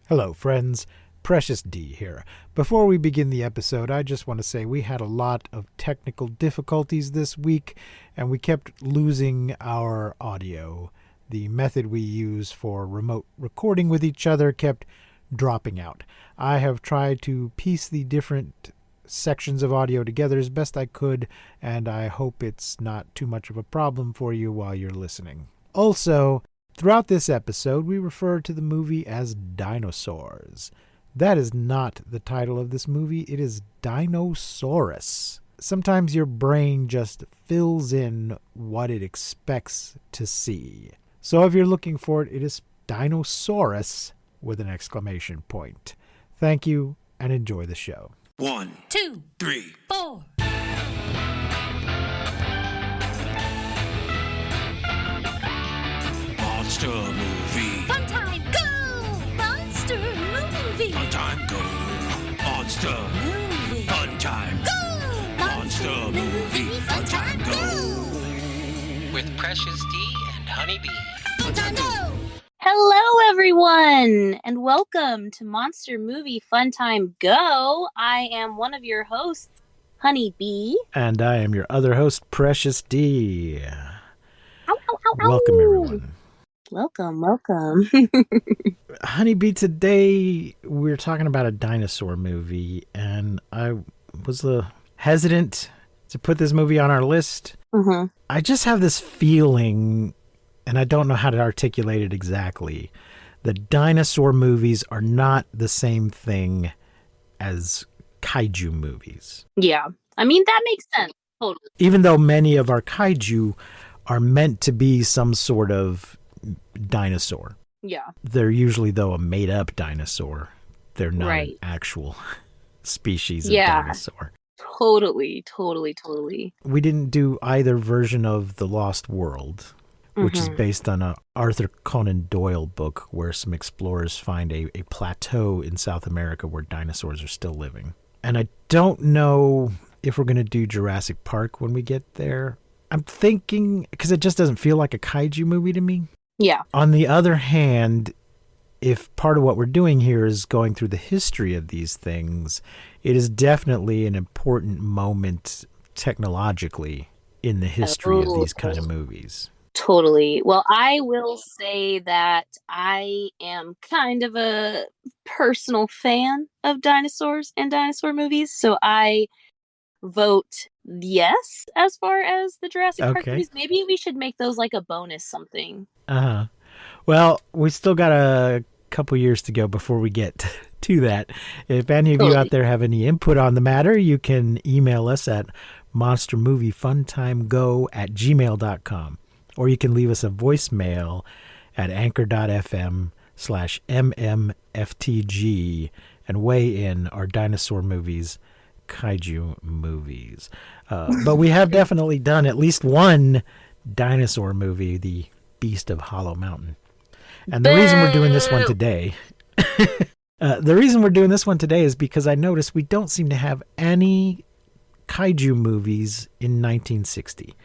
Hello, friends. Precious D here. Before we begin the episode, I just want to say we had a lot of technical difficulties this week, and we kept losing our audio. The method we use for remote recording with each other kept dropping out. I have tried to piece the different sections of audio together as best I could, and I hope it's not too much of a problem for you while you're listening. Also, throughout this episode, we refer to the movie as Dinosaurs. That is not the title of this movie. It is Dinousaurus. Sometimes your brain just fills in what it expects to see. So if you're looking for it, it is Dinosaurus with an exclamation point. Thank you and enjoy the show. 1, 2, 3, 4. Monster movie. Fun time, go! Monster movie. Fun time, go. Monster Movie. Fun time. Go! Monster movie. Fun time, go. With Precious D and Honey Bee. Fun time, go! Hello, everyone, and welcome to Monster Movie Fun Time Go. I am one of your hosts, Honey Bee. And I am your other host, Precious D. Ow, ow, ow, ow. Welcome, everyone. Welcome. Honeybee, today we're talking about a dinosaur movie, and I was hesitant to put this movie on our list. Mm-hmm. I just have this feeling, and I don't know how to articulate it exactly, that dinosaur movies are not the same thing as kaiju movies. Yeah, I mean, that makes sense, totally. Even though many of our kaiju are meant to be some sort of dinosaur. Yeah. They're usually, though, a made-up dinosaur. They're not Right. an actual species of Yeah. dinosaur. Totally. We didn't do either version of The Lost World, which is Mhm. based on a Arthur Conan Doyle book where some explorers find a plateau in South America where dinosaurs are still living. And I don't know if we're going to do Jurassic Park when we get there. I'm thinking, because it just doesn't feel like a kaiju movie to me. Yeah. On the other hand, if part of what we're doing here is going through the history of these things, it is definitely an important moment technologically in the history of these kind of movies. Totally. Well, I will say that I am kind of a personal fan of dinosaurs and dinosaur movies, so I vote yes as far as the Jurassic Park Okay. movies. Maybe we should make those like a bonus something. Uh-huh. Well, we still got a couple years to go before we get to that. If any of you Totally. out there have any input on the matter, you can email us at monstermoviefuntimego@gmail.com. Or you can leave us a voicemail at anchor.fm/mmftg and weigh in our dinosaur movies, kaiju movies. But we have definitely done at least one dinosaur movie, The Beast of Hollow Mountain. And the reason we're doing this one today, is because I noticed we don't seem to have any kaiju movies in 1960.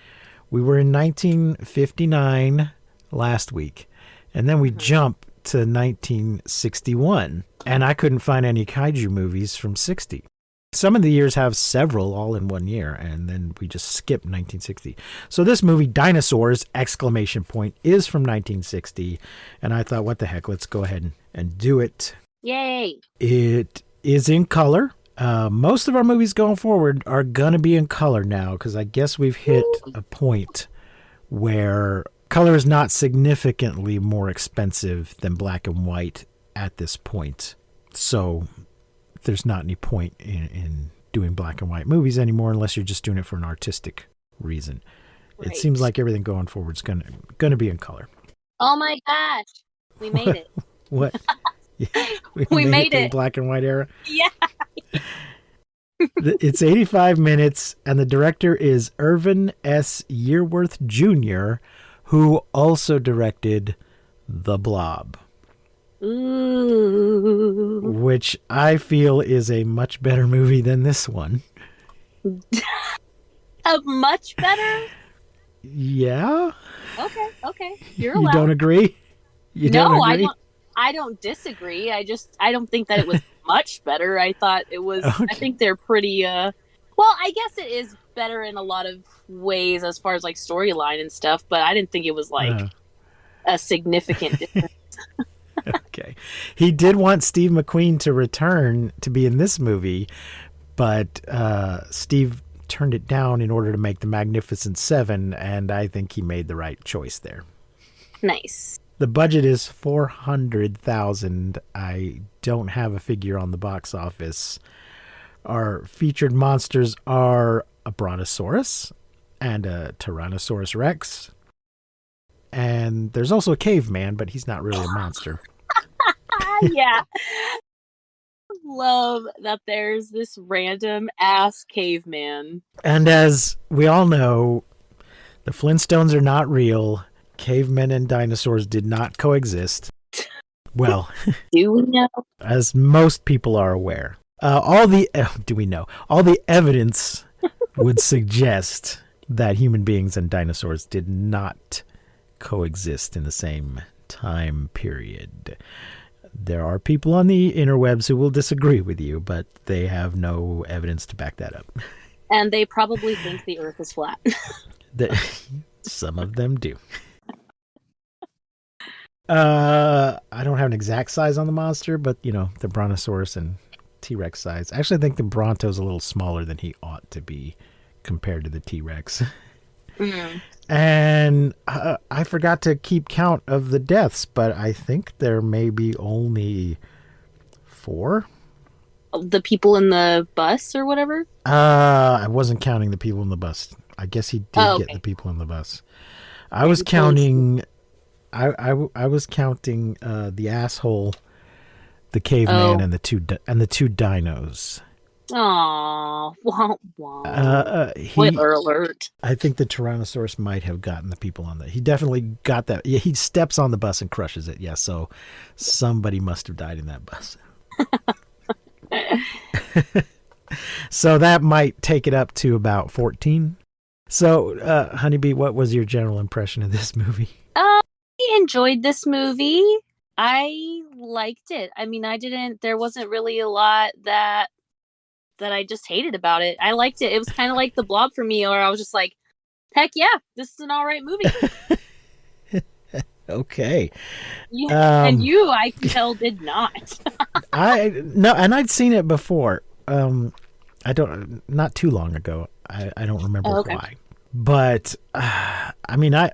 We were in 1959 last week, and then we jump to 1961, and I couldn't find any kaiju movies from 60. Some of the years have several all in one year, and then we just skip 1960. So this movie, Dinosaurs, exclamation point, is from 1960, and I thought, what the heck, let's go ahead and do it. Yay. It is in color. Most of our movies going forward are going to be in color now, because I guess we've hit a point where color is not significantly more expensive than black and white at this point. So there's not any point in doing black and white movies anymore unless you're just doing it for an artistic reason. It Right. seems like everything going forward is going to be in color. Oh my gosh. We made it. What? Yeah, We made to the it. black and white era. Yeah. It's 85 minutes, and the director is Irvin S. Yearworth Jr., who also directed The Blob, Ooh. which I feel is a much better movie than this one. Much better? Yeah? Okay. You're You allowed. don't agree? You No, don't I agree? don't. I don't disagree. I don't think that it was much better. I thought it was. Okay. I think they're pretty. Well, I guess it is better in a lot of ways as far as like storyline and stuff. But I didn't think it was like a significant difference. Okay. He did want Steve McQueen to return to be in this movie, but Steve turned it down in order to make The Magnificent Seven, and I think he made the right choice there. Nice. The budget is $400,000. I don't have a figure on the box office. Our featured monsters are a Brontosaurus and a Tyrannosaurus Rex. And there's also a caveman, but he's not really a monster. Yeah. Love that there's this random ass caveman. And as we all know, the Flintstones are not real. Cavemen and dinosaurs did not coexist. Well, Do we know? as most people are aware. Do we know? All the evidence would suggest that human beings and dinosaurs did not coexist in the same time period. There are people on the interwebs who will disagree with you, but they have no evidence to back that up. And they probably think the Earth is flat. Some of them do. I don't have an exact size on the monster, but the Brontosaurus and T-Rex size. Actually, I think the Bronto's a little smaller than he ought to be compared to the T-Rex. Mm. And I forgot to keep count of the deaths, but I think there may be only 4. The people in the bus or whatever? I wasn't counting the people in the bus. I guess he did get the people in the bus. I was counting. I was counting the asshole, the caveman, and the two dinos. Aww, womp womp. Spoiler alert. I think the Tyrannosaurus might have gotten the people on that. He definitely got that. Yeah, he steps on the bus and crushes it. Yeah, so somebody must have died in that bus. So that might take it up to about 14. So, Honeybee, what was your general impression of this movie? I enjoyed this movie. I liked it. I mean, there wasn't really a lot that I just hated about it. I liked it. It was kind of like the Blob for me, where I was just like, heck yeah, this is an all right movie. Okay. And you, I can tell, did not. No, and I'd seen it before. Not too long ago. I don't remember why. But, I mean, I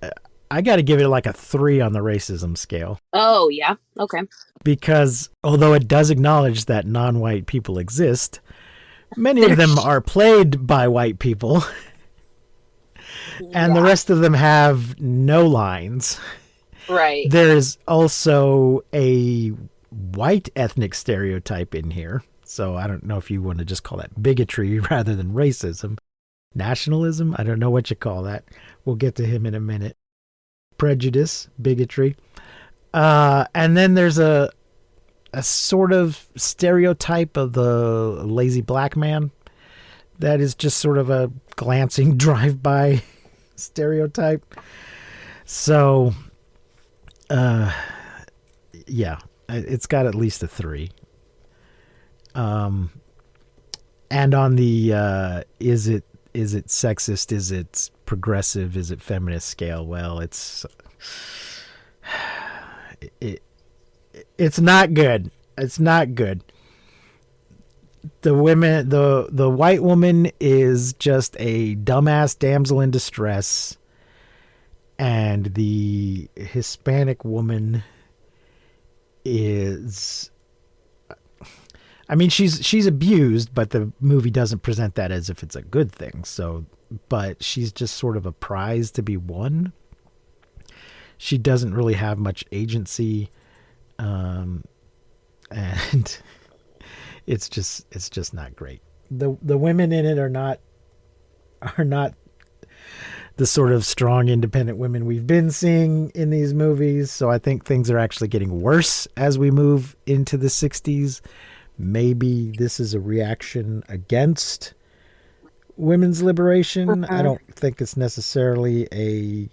got to give it like a 3 on the racism scale. Oh, yeah. Okay. Because although it does acknowledge that non-white people exist, many of them are played by white people. And the rest of them have no lines. Right. There's also a white ethnic stereotype in here. So I don't know if you want to just call that bigotry rather than racism. Nationalism? I don't know what you call that. We'll get to him in a minute. Prejudice, bigotry. And then there's a sort of stereotype of the lazy black man that is just sort of a glancing drive-by stereotype. So, yeah, it's got at least a 3. And on the is it sexist, is it progressive, is it feminist scale, well, it's not good. It's not good. The white woman is just a dumbass damsel in distress, and the Hispanic woman is, I mean, she's abused, but the movie doesn't present that as if it's a good thing. So, but she's just sort of a prize to be won. She doesn't really have much agency, and it's just not great. The women in it are not the sort of strong, independent women we've been seeing in these movies. So I think things are actually getting worse as we move into the 60s. Maybe this is a reaction against women's liberation. I don't think it's necessarily a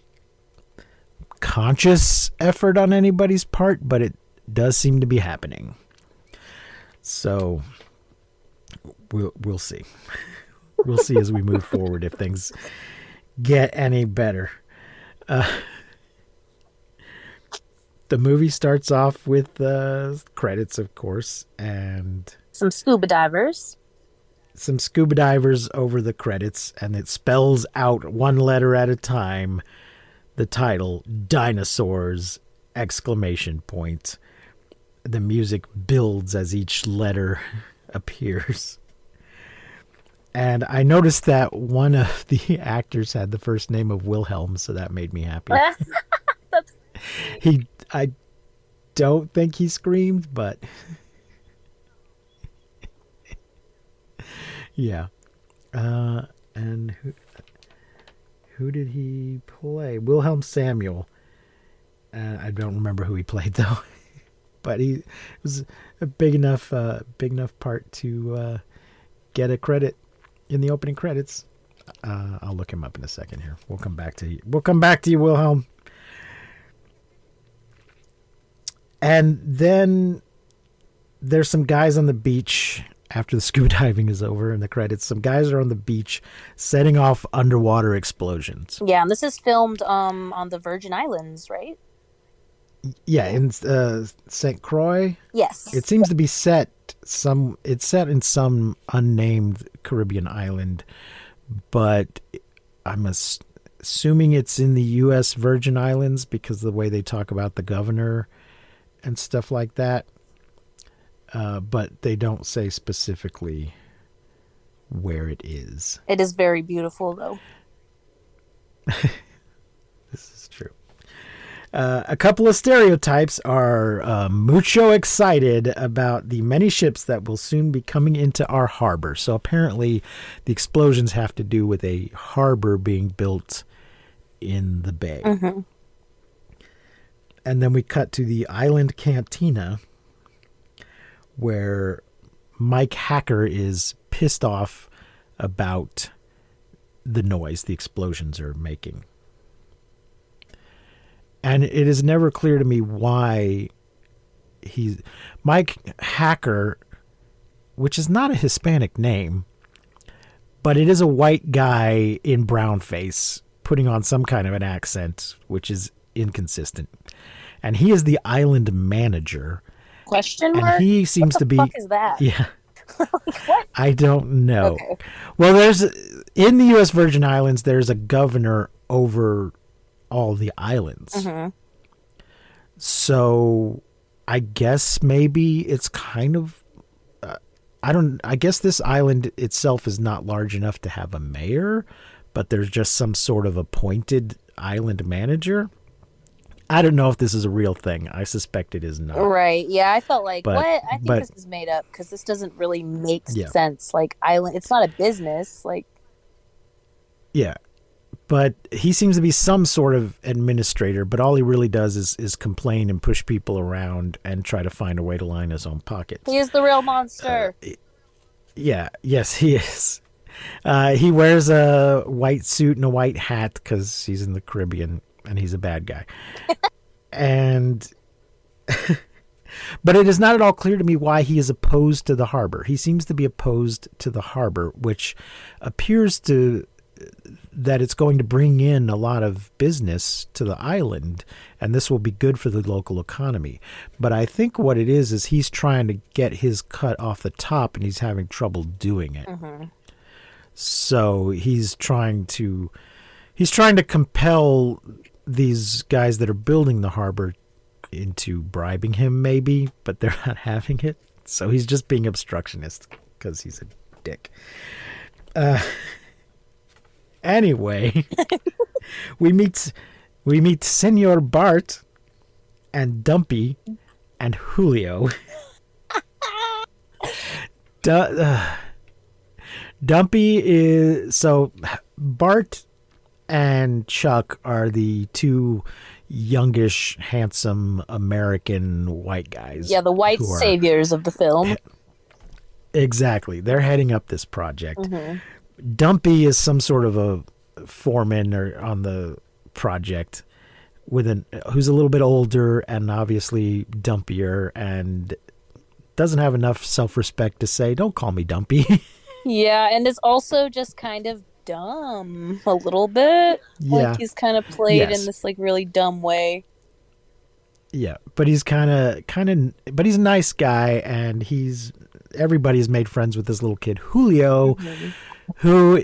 conscious effort on anybody's part, but does seem to be happening. So we'll see. We'll see as we move forward if things get any better. The movie starts off with credits, of course, and Some scuba divers. some scuba divers over the credits, and it spells out one letter at a time the title, Dinosaurs, ! The music builds as each letter appears. And I noticed that one of the actors had the first name of Wilhelm, so that made me happy. I don't think he screamed, but yeah. And who did he play? Wilhelm Samuel. I don't remember who he played though, but he was a big enough part to get a credit in the opening credits. I'll look him up in a second here. We'll come back to you. Wilhelm. And then there's some guys on the beach after the scuba diving is over in the credits. Some guys are on the beach setting off underwater explosions. Yeah, and this is filmed on the Virgin Islands, right? Yeah, in St. Croix. Yes. It seems to be set in some unnamed Caribbean island, but I'm assuming it's in the U.S. Virgin Islands because of the way they talk about the governor and stuff like that. But they don't say specifically where it is. It is very beautiful, though. This is true. A couple of stereotypes are mucho excited about the many ships that will soon be coming into our harbor. So apparently the explosions have to do with a harbor being built in the bay. Mm-hmm. And then we cut to the island cantina where Mike Hacker is pissed off about the noise the explosions are making. And it is never clear to me why Mike Hacker, which is not a Hispanic name, but it is a white guy in brown face putting on some kind of an accent, which is inconsistent. And he is the island manager. Question mark? And he seems to be. What the fuck is that? Yeah. What? I don't know. Okay. Well, in the U.S. Virgin Islands, there's a governor over all the islands. Mm-hmm. So I guess maybe it's kind of, I guess this island itself is not large enough to have a mayor, but there's just some sort of appointed island manager. I don't know if this is a real thing. I suspect it is not. Right. Yeah, I felt like, But- what? I think but- this is made up because this doesn't really make Yeah. sense. Like, island, it's not a business. Like, Yeah. But he seems to be some sort of administrator, but all he really does is complain and push people around and try to find a way to line his own pockets. he is the real monster. Yeah, yes, he is. He wears a white suit and a white hat because he's in the Caribbean and he's a bad guy. And, but it is not at all clear to me why he is opposed to the harbor. He seems to be opposed to the harbor, which appears to that it's going to bring in a lot of business to the island, and this will be good for the local economy. But I think what it is he's trying to get his cut off the top, and he's having trouble doing it. Mm-hmm. So he's trying to compel these guys that are building the harbor into bribing him, maybe, but they're not having it. So he's just being obstructionist because he's a dick. Anyway, we meet Senor Bart and Dumpy and Julio. Dumpy is so Bart and Chuck are the two youngish, handsome American white guys. Yeah, the white who are- saviors of the film. Exactly. They're heading up this project. Mm-hmm. Dumpy is some sort of a foreman or on the project, who's a little bit older and obviously dumpier and doesn't have enough self-respect to say, "Don't call me dumpy." Yeah, and is also just kind of dumb a little bit. Yeah. Like he's kind of played Yes. in this like really dumb way. Yeah, but he's but he's a nice guy, and everybody's made friends with this little kid, Julio, who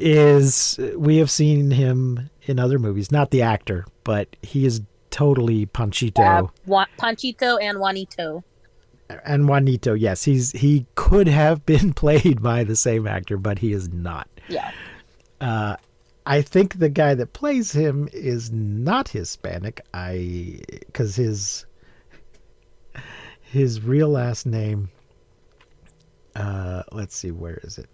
we have seen him in other movies, not the actor, but he is totally Panchito. Panchito and Juanito. And Juanito, yes, he could have been played by the same actor, but he is not. Yeah. I think the guy that plays him is not Hispanic. Because his real last name, let's see, where is it?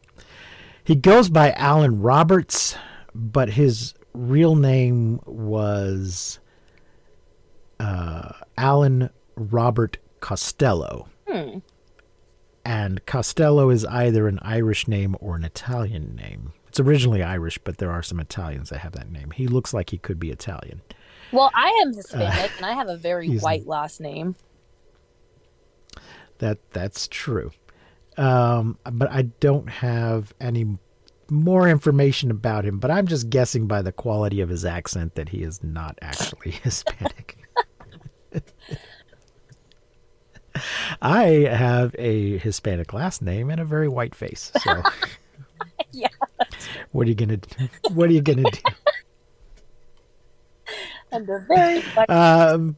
He goes by Alan Roberts, but his real name was Alan Robert Costello. And Costello is either an Irish name or an Italian name. It's originally Irish, but there are some Italians that have that name. He looks like he could be Italian. Well, I am Hispanic, and I have a very white last name. That's true. But I don't have any more information about him, but I'm just guessing by the quality of his accent that he is not actually Hispanic. I have a Hispanic last name and a very white face. So Yeah. what are you gonna do? What are you gonna do? And a very white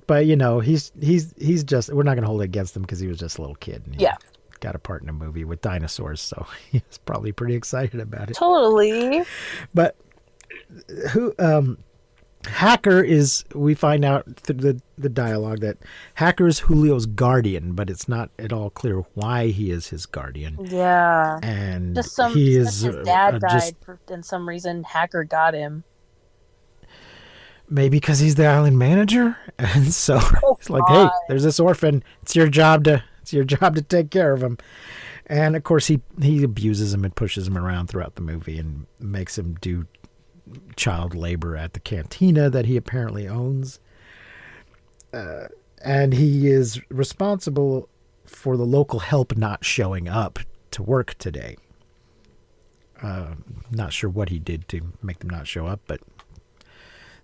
But you know, he's just, we're not gonna hold it against him because he was just a little kid. And he got a part in a movie with dinosaurs, so he's probably pretty excited about it. Totally. But Hacker is, we find out through the dialogue that Hacker is Julio's guardian, but it's not at all clear why he is his guardian. Yeah. And Just his dad died and some reason Hacker got him. Maybe because he's the island manager, and so it's like, hey, there's this orphan. It's your job to take care of him. And of course, he abuses him and pushes him around throughout the movie and makes him do child labor at the cantina that he apparently owns. And he is responsible for the local help not showing up to work today. Not sure what he did to make them not show up, but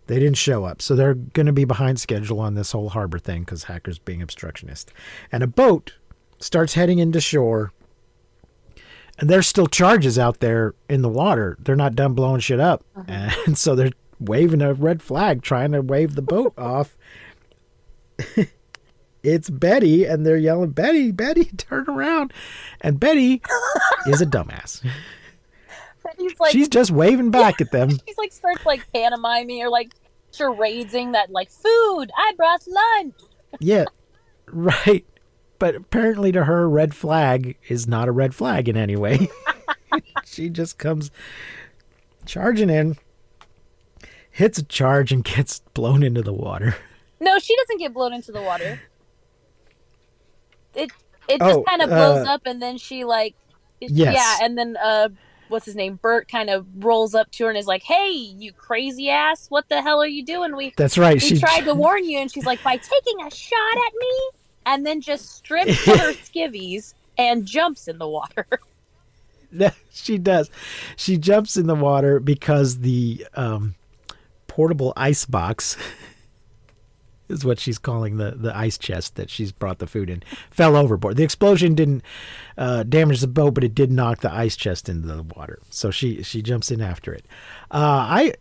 they didn't show up. So they're going to be behind schedule on this whole harbor thing because Hacker's being obstructionist. And a boat starts heading into shore. And there's still charges out there in the water. They're not done blowing shit up. And so they're waving a red flag, trying to wave the boat off. It's Betty, and they're yelling, Betty, Betty, turn around. And Betty is a dumbass. She's just waving back at them. She's like, starts like pantomiming or like charading that like, food, I brought lunch. Yeah, right. But apparently to her, red flag is not a red flag in any way. She just comes charging in, hits a charge, and gets blown into the water. No, she doesn't get blown into the water. It just kind of blows up, and then she like, yes. Yeah, and then what's his name? Bert kind of rolls up to her and is like, "Hey, you crazy ass! What the hell are you doing? That's right. We tried to warn you." And she's like, "By taking a shot at me," and then just strips to her skivvies and jumps in the water. She does. She jumps in the water because the portable ice box is what she's calling the ice chest that she's brought the food in, fell overboard. The explosion didn't damage the boat, but it did knock the ice chest into the water. So she jumps in after it.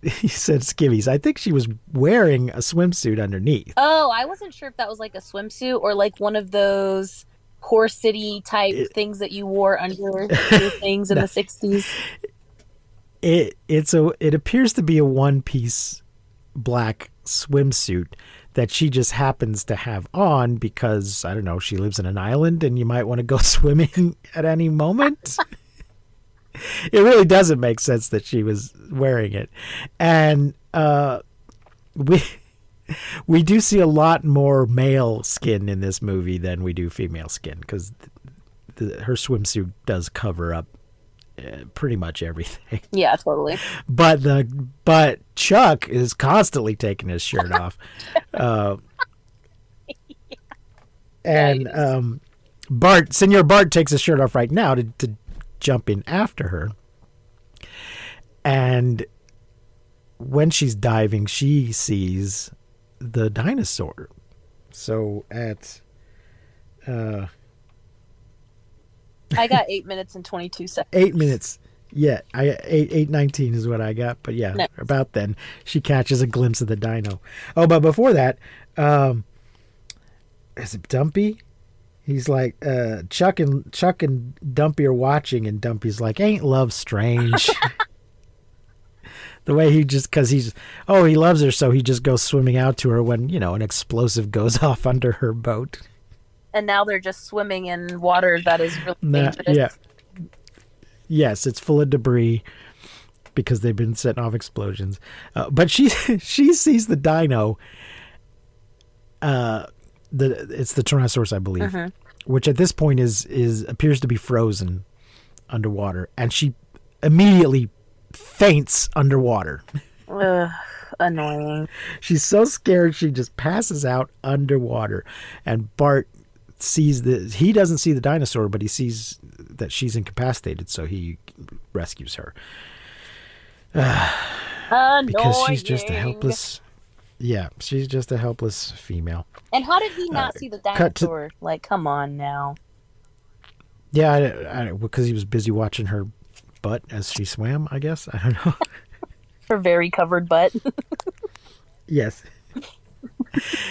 He said skivvies. I think she was wearing a swimsuit underneath. Oh, I wasn't sure if that was like a swimsuit or like one of those Core City type things that you wore under your things in the 60s. It appears to be a one-piece black swimsuit that she just happens to have on because, I don't know, she lives in an island and you might want to go swimming at any moment. It really doesn't make sense that she was wearing it. And we do see a lot more male skin in this movie than we do female skin because her swimsuit does cover up pretty much everything. Yeah, totally. But Chuck is constantly taking his shirt off. And Senor Bart takes his shirt off right now to jump in after her. And when she's diving, she sees the dinosaur. So at I got 8 minutes and 22 seconds. 8 minutes. Yeah, 8:19 is what I got. But yeah, Nice. About then she catches a glimpse of the dino. Oh, but before that, is it Dumpy? He's like, Chuck and Dumpy are watching, and Dumpy's like, "Ain't love strange?" The way he loves her, so he just goes swimming out to her when, an explosive goes off under her boat. And now they're just swimming in water that is really dangerous. Yeah. Yes, it's full of debris because they've been setting off explosions. But she sees the dino. It's the Tyrannosaurus, I believe, which at this point is appears to be frozen underwater, and she immediately faints underwater. Ugh, annoying. She's so scared she just passes out underwater, and Bart sees he doesn't see the dinosaur, but he sees that she's incapacitated, so he rescues her. Because she's just a helpless. Yeah, she's just a helpless female. And how did he not see the dinosaur? Come on now. Yeah, because he was busy watching her butt as she swam, I guess. I don't know. Her very covered butt. Yes.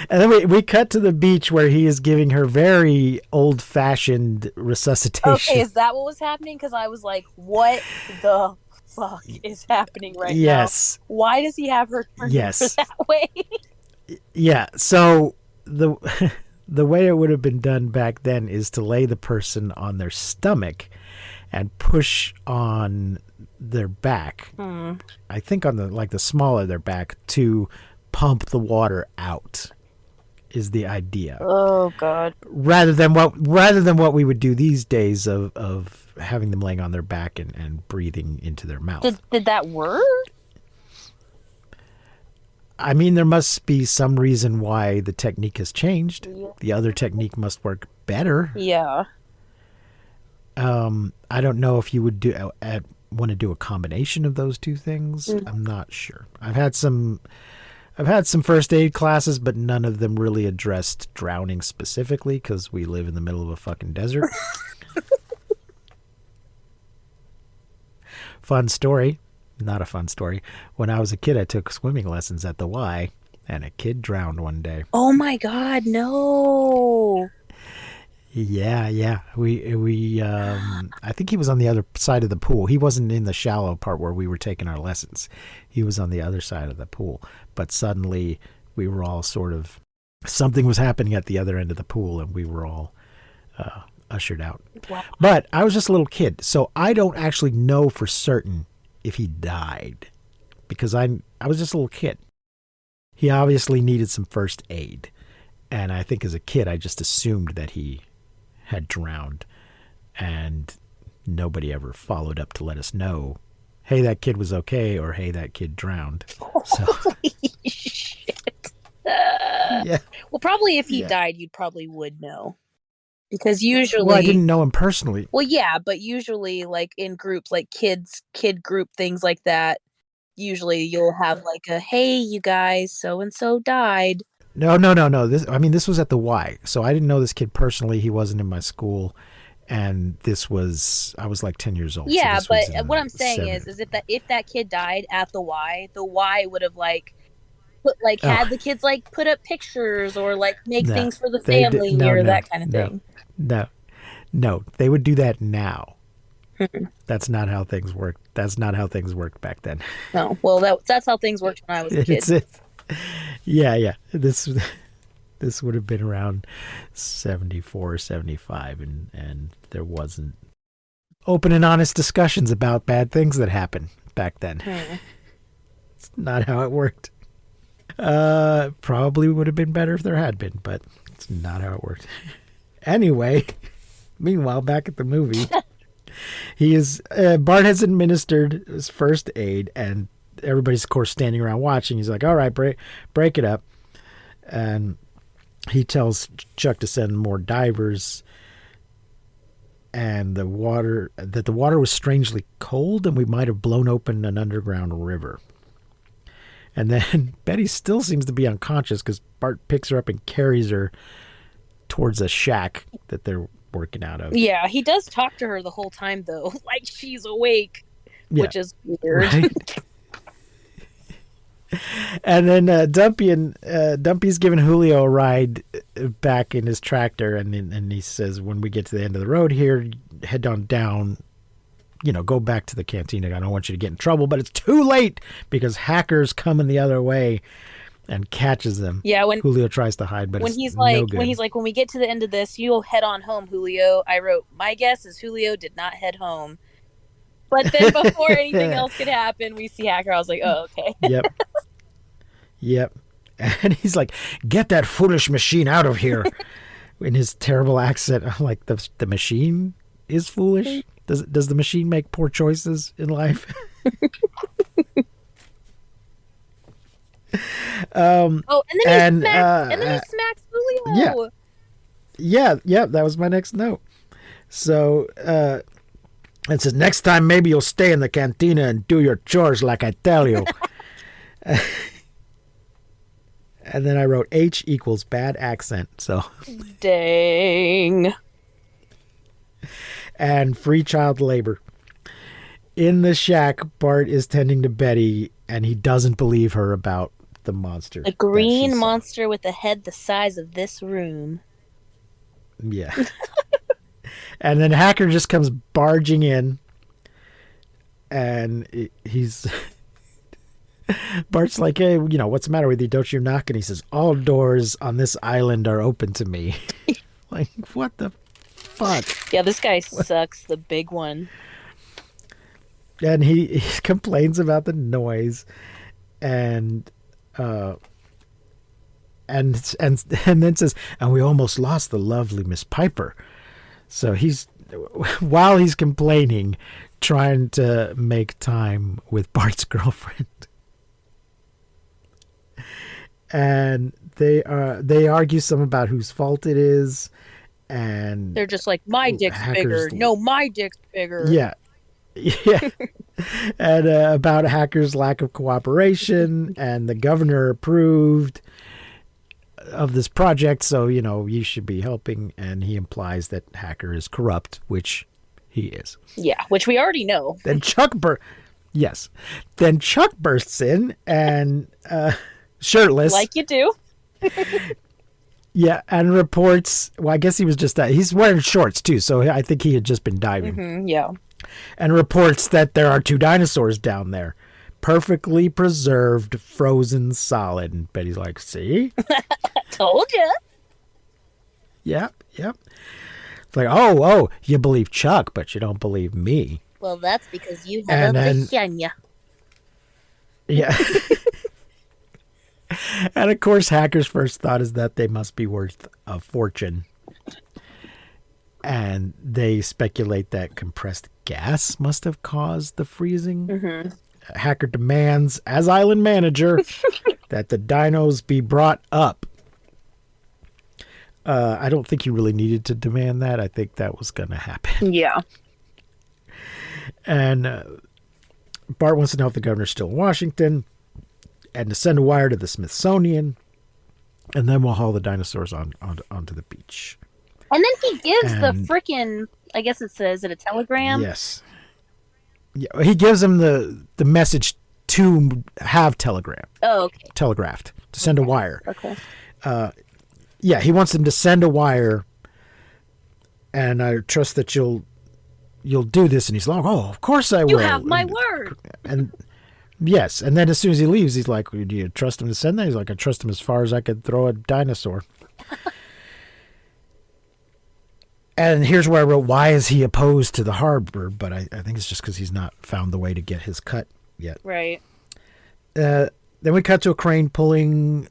And then we cut to the beach where he is giving her very old-fashioned resuscitation. Okay, is that what was happening? Because I was like, what the fuck is happening right now? Yes. Why does he have her turn over that way? Yeah, so the way it would have been done back then is to lay the person on their stomach and push on their back. I think on the small of their back to pump the water out is the idea. Oh God. Rather than what we would do these days of having them laying on their back and breathing into their mouth. Did that work? I mean, there must be some reason why the technique has changed. Yeah. The other technique must work better. Yeah. I don't know if you would want to do a combination of those two things. I'm not sure. I've had some first aid classes, but none of them really addressed drowning specifically because we live in the middle of a fucking desert. Fun story. Not a fun story. When I was a kid, I took swimming lessons at the Y, and a kid drowned one day. Oh my God, no. Yeah. We I think he was on the other side of the pool. He wasn't in the shallow part where we were taking our lessons. He was on the other side of the pool. But suddenly we were all something was happening at the other end of the pool, and we were all ushered out. Wow. But I was just a little kid, so I don't actually know for certain if he died because I was just a little kid. He obviously needed some first aid. And I think as a kid, I just assumed that he had drowned, and nobody ever followed up to let us know, hey, that kid was okay, or hey, that kid drowned. So, holy shit. Yeah. Well, probably if he died, you probably would know. Because usually... Well, I didn't know him personally. Well, yeah, but usually, in groups, kid group, things like that, usually you'll have hey, you guys, so-and-so died. No. This was at the Y, so I didn't know this kid personally. He wasn't in my school, and I was 10 years old. Yeah, so but what I'm saying is if that kid died at the Y would have had the kids put up pictures or make things for the family that kind of thing. No, they would do that now. That's not how things worked. That's not how things worked back then. No, well, that's how things worked when I was a kid. Yeah. This would have been around 74, 75, and there wasn't open and honest discussions about bad things that happened back then. It's not how it worked. Probably would have been better if there had been, but it's not how it worked. Anyway, meanwhile, back at the movie, He is Bart has administered his first aid, and everybody's of course standing around watching. He's like, "All right, break it up," and he tells Chuck to send more divers. And the water was strangely cold, and we might have blown open an underground river. And then Betty still seems to be unconscious because Bart picks her up and carries her towards a shack that they're working out of. Yeah, he does talk to her the whole time, though, like she's awake, which is weird. Right? And then Dumpy's giving Julio a ride back in his tractor, and he says, when we get to the end of the road here, head on down, go back to the cantina. I don't want you to get in trouble, but it's too late because Hacker's coming the other way and catches them. Yeah, when Julio tries to hide, but when it's he's no like, good. when we get to the end of this, you'll head on home, Julio. I wrote, my guess is Julio did not head home. But then before anything else could happen, we see Hacker. I was like, oh, okay. Yep. And he's like, get that foolish machine out of here. In his terrible accent. I'm like, the machine is foolish? Does the machine make poor choices in life? And then he smacks Julio. Yeah, that was my next note. So, it says, next time maybe you'll stay in the cantina and do your chores like I tell you. And then I wrote H equals bad accent. So Dang. And free child labor. In the shack, Bart is tending to Betty, and he doesn't believe her about the monster. A green monster with a head the size of this room. Yeah. And then Hacker just comes barging in, and he's... Bart's like, hey, what's the matter with you? Don't you knock? And he says, all doors on this island are open to me. Like, what the fuck? Yeah, this guy sucks, the big one. And he complains about the noise, and then says, and we almost lost the lovely Miss Piper. So while he's complaining, trying to make time with Bart's girlfriend. And they argue some about whose fault it is, and they're just like, my dick's bigger. No, my dick's bigger. Yeah. And about Hacker's lack of cooperation, and the governor approved of this project, so you should be helping. And he implies that Hacker is corrupt, which he is. Yeah, which we already know. Then Chuck bursts in and shirtless, like you do. Yeah, and reports. Well, I guess he was just that. He's wearing shorts too, so I think he had just been diving. Mm-hmm, yeah. And reports that there are 2 dinosaurs down there, perfectly preserved, frozen solid. And Betty's like, "See, told you." Yep. It's like, oh, you believe Chuck, but you don't believe me. Well, that's because you have a vagina. Yeah. And of course, Hacker's first thought is that they must be worth a fortune. And they speculate that compressed gas must have caused the freezing. Mm-hmm. Hacker demands, as island manager, that the dinos be brought up. I don't think he really needed to demand that. I think that was going to happen. Yeah. And Bart wants to know if the governor's still in Washington, and to send a wire to the Smithsonian, and then we'll haul the dinosaurs onto the beach. And then he gives the frickin', I guess it says, it a telegram? Yes. Yeah, he gives him the message to have telegraphed. Oh, okay. Telegraphed, to send a wire. Okay. Yeah, he wants them to send a wire, and I trust that you'll do this. And he's like, oh, of course I will. You have my word. And yes, and then as soon as he leaves, he's like, do you trust him to send that? He's like, I trust him as far as I could throw a dinosaur. And here's where I wrote, why is he opposed to the harbor? But I think it's just because he's not found the way to get his cut yet. Right. Then we cut to a crane pulling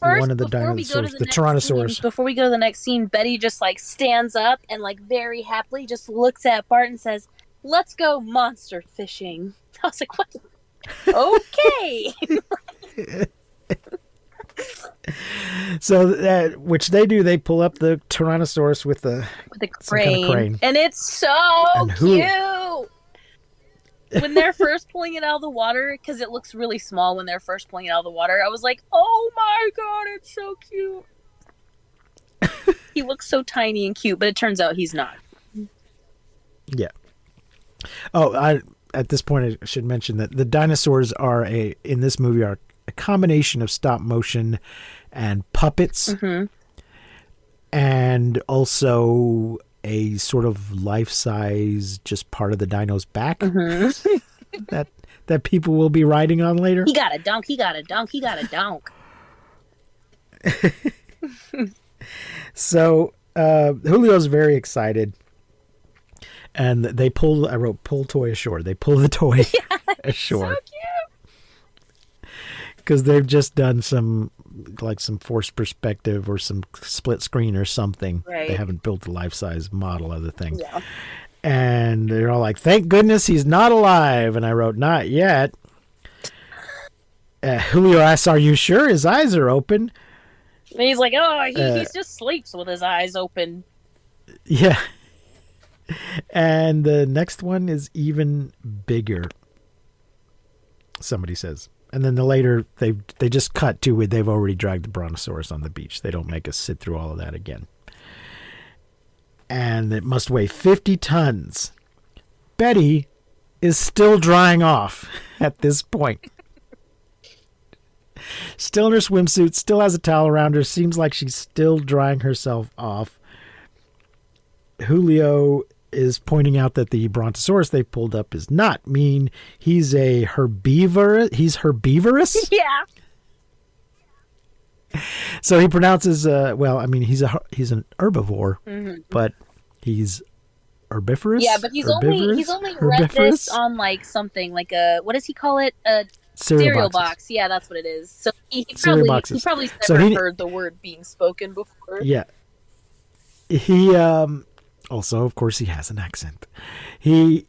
one of the dinosaurs, the Tyrannosaurus. Before we go to the next scene, Betty just like stands up and like very happily just looks at Bart and says, let's go monster fishing. I was like, what? Okay. So, which they do, they pull up the Tyrannosaurus with With a some kind of crane. crane. And it's so And cute. When they're first pulling it out of the water, because it looks really small when they're first pulling it out of the water, I was like, oh my god, it's so cute. He looks so tiny and cute, but it turns out he's not. Yeah. Oh, at this point I should mention that the dinosaurs in this movie are a combination of stop motion and puppets, and also a sort of life-size, just part of the dino's back that people will be riding on later. He got a dunk, he got a dunk, he got a dunk. So Julio's very excited, and I wrote pull toy ashore. They pull the toy ashore. So cute. Because they've just done some forced perspective or some split screen or something. Right. They haven't built a life-size model of the thing. Yeah. And they're all like, thank goodness he's not alive. And I wrote, not yet. Julio asks, are you sure his eyes are open? And he's like, oh, he just sleeps with his eyes open. Yeah. And the next one is even bigger, somebody says. And then later, they just cut to it. They've already dragged the Brontosaurus on the beach. They don't make us sit through all of that again. And it must weigh 50 tons. Betty is still drying off at this point. Still in her swimsuit, still has a towel around her. Seems like she's still drying herself off. Julio is pointing out that the Brontosaurus they pulled up is not mean. He's a herbivore. He's herbivorous. Yeah. So he pronounces, he's an herbivore, but he's herbivorous. Yeah, but he's only read this on like something like what does he call it? A cereal box. Yeah, that's what it is. So he probably never heard the word being spoken before. Yeah. He also, of course, he has an accent. He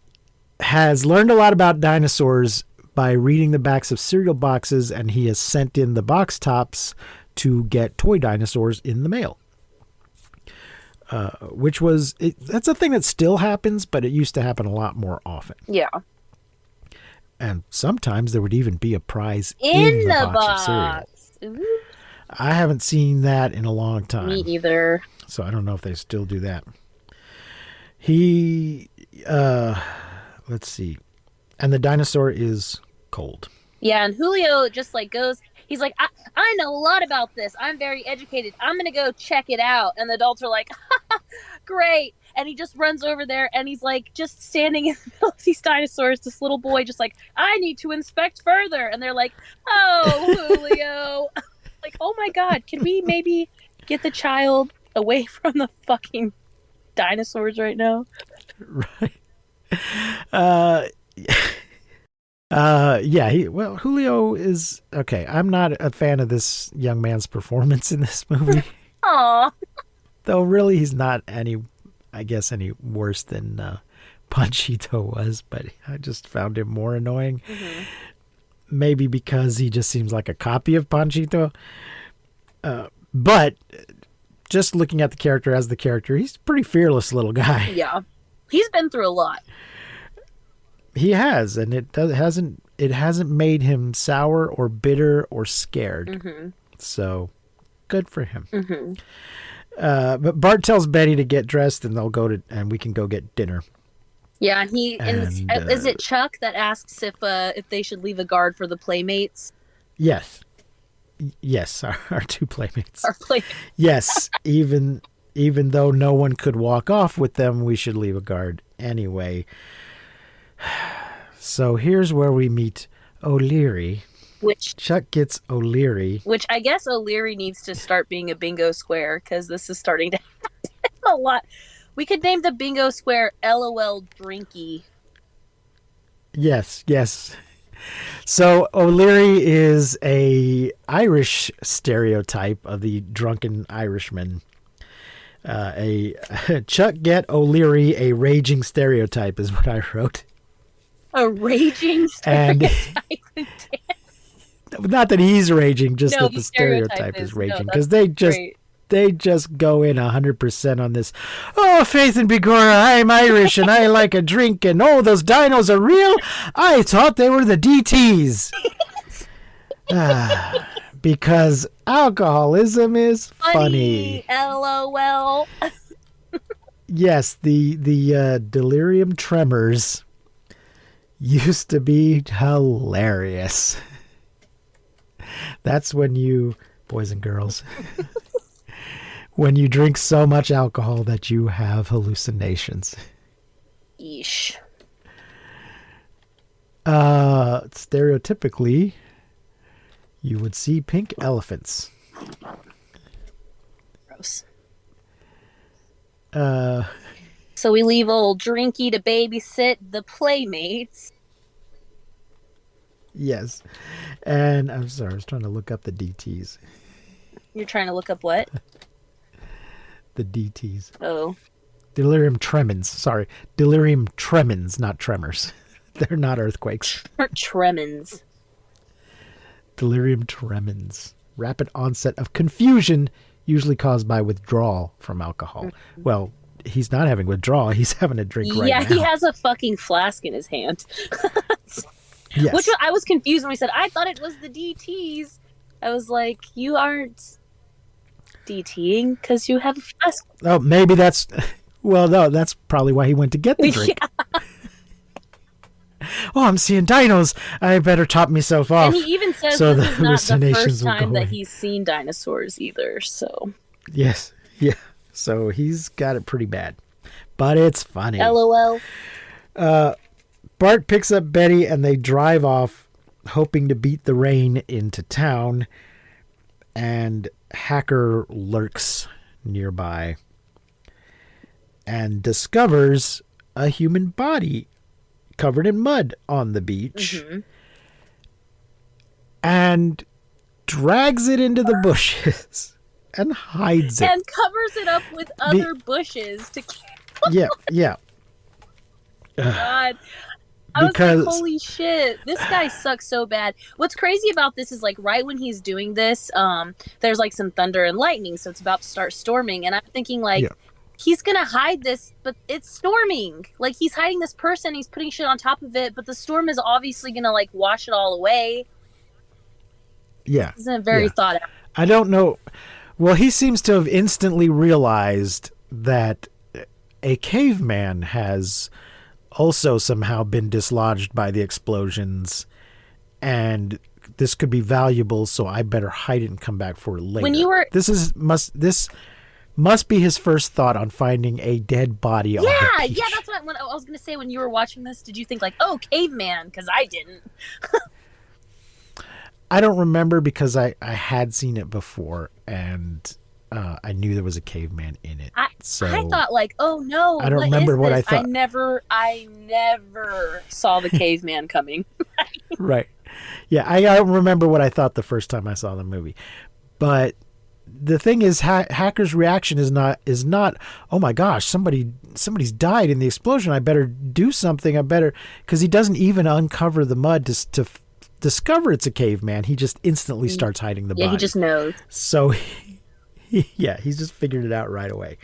has learned a lot about dinosaurs by reading the backs of cereal boxes, and he has sent in the box tops to get toy dinosaurs in the mail. That's a thing that still happens, but it used to happen a lot more often. Yeah. And sometimes there would even be a prize in the box of cereal. Ooh. I haven't seen that in a long time. Me either. So I don't know if they still do that. Let's see. And the dinosaur is cold. Yeah, and Julio just like goes, he's like, I know a lot about this. I'm very educated. I'm going to go check it out. And the adults are like, great. And he just runs over there and he's like just standing in the middle of these dinosaurs. This little boy just like, I need to inspect further. And they're like, oh, Julio. Like, oh my God, can we maybe get the child away from the fucking dinosaurs right now? Right. Julio is okay. I'm not a fan of this young man's performance in this movie. Aw. Though really he's not any worse than Panchito was, but I just found him more annoying. Mm-hmm. Maybe because he just seems like a copy of Panchito. But just looking at the character as the character, he's a pretty fearless little guy. Yeah. He's been through a lot. He has, and it hasn't made him sour or bitter or scared. Mm-hmm. So, good for him. Mm-hmm. But Bart tells Betty to get dressed, and and we can go get dinner. Yeah, is it Chuck that asks if they should leave a guard for the playmates? Yes, our two playmates. Our playmates. Yes, even though no one could walk off with them, we should leave a guard anyway. So here's where we meet O'Leary. Which Chuck gets O'Leary. Which I guess O'Leary needs to start being a bingo square because this is starting to happen a lot. We could name the bingo square LOL Drinky. Yes. So O'Leary is a Irish stereotype of the drunken Irishman. A Chuck Get O'Leary, a raging stereotype is what I wrote. A raging And stereotype. not that he's raging, just No, that the stereotype is raging, because that's they just go in 100% on this. Oh, Faith and Begorra, I'm Irish and I like a drink, and oh, those dinos are real. I thought they were the DTs. Because alcoholism is funny. LOL. Yes, the delirium tremors used to be hilarious. That's when you, boys and girls, when you drink so much alcohol that you have hallucinations. Yeesh. Stereotypically, you would see pink elephants. Gross. Uh, So we leave old Drinky to babysit the playmates. yes. And I'm sorry, I was trying to look up the DTs. You're trying to look up what? The DTs. Oh. Delirium tremens. Sorry. Delirium tremens, not tremors. They're not earthquakes. Tremens. Delirium tremens. Rapid onset of confusion, usually caused by withdrawal from alcohol. Well, he's not having withdrawal. He's having a drink right now. Yeah, he has a fucking flask in his hand. Yes. Which I was confused when he said, I thought it was the DTs. I was like, you aren't DTing because you have a flask. Oh, maybe that's... Well, no, that's probably why he went to get the drink. Yeah. Oh, I'm seeing dinos. I better top myself off. And he even says so this the is not the hallucinations first will time go that away. he's seen dinosaurs either, so... Yes. Yeah. So he's got it pretty bad. But it's funny. LOL. Bart picks up Betty and they drive off, hoping to beat the rain into town. And Hacker lurks nearby and discovers a human body covered in mud on the beach. Mm-hmm. And drags it into the bushes and hides it. And covers it up with other bushes to keep... Yeah, yeah. God. I was Because- like, holy shit, this guy sucks so bad. What's crazy about this is, like, right when he's doing this, there's, like, some thunder and lightning, so it's about to start storming, and I'm thinking, like, Yeah. he's gonna hide this, but it's storming. Like, he's hiding this person, he's putting shit on top of it, but the storm is obviously gonna, like, wash it all away. Yeah. Isn't very Yeah. thought out. I don't know. Well, he seems to have instantly realized that a caveman has also somehow been dislodged by the explosions, and this could be valuable, so I better hide it and come back for it later. When you were- This must be his first thought on finding a dead body on the beach. Yeah, that's what I was gonna say. When you were watching this, did you think, like, oh, caveman? Because I didn't. I don't remember because I had seen it before, and I knew there was a caveman in it. I So thought, like, oh no, I don't remember is what I this? thought. I never saw the caveman coming. Right. Yeah, I don't remember what I thought the first time I saw the movie. But the thing is, Hacker's reaction is not, oh my gosh, somebody's died in the explosion. I better do something. Because he doesn't even uncover the mud to discover it's a caveman. He just instantly starts hiding the body. Yeah, he just knows. So, he's just figured it out right away.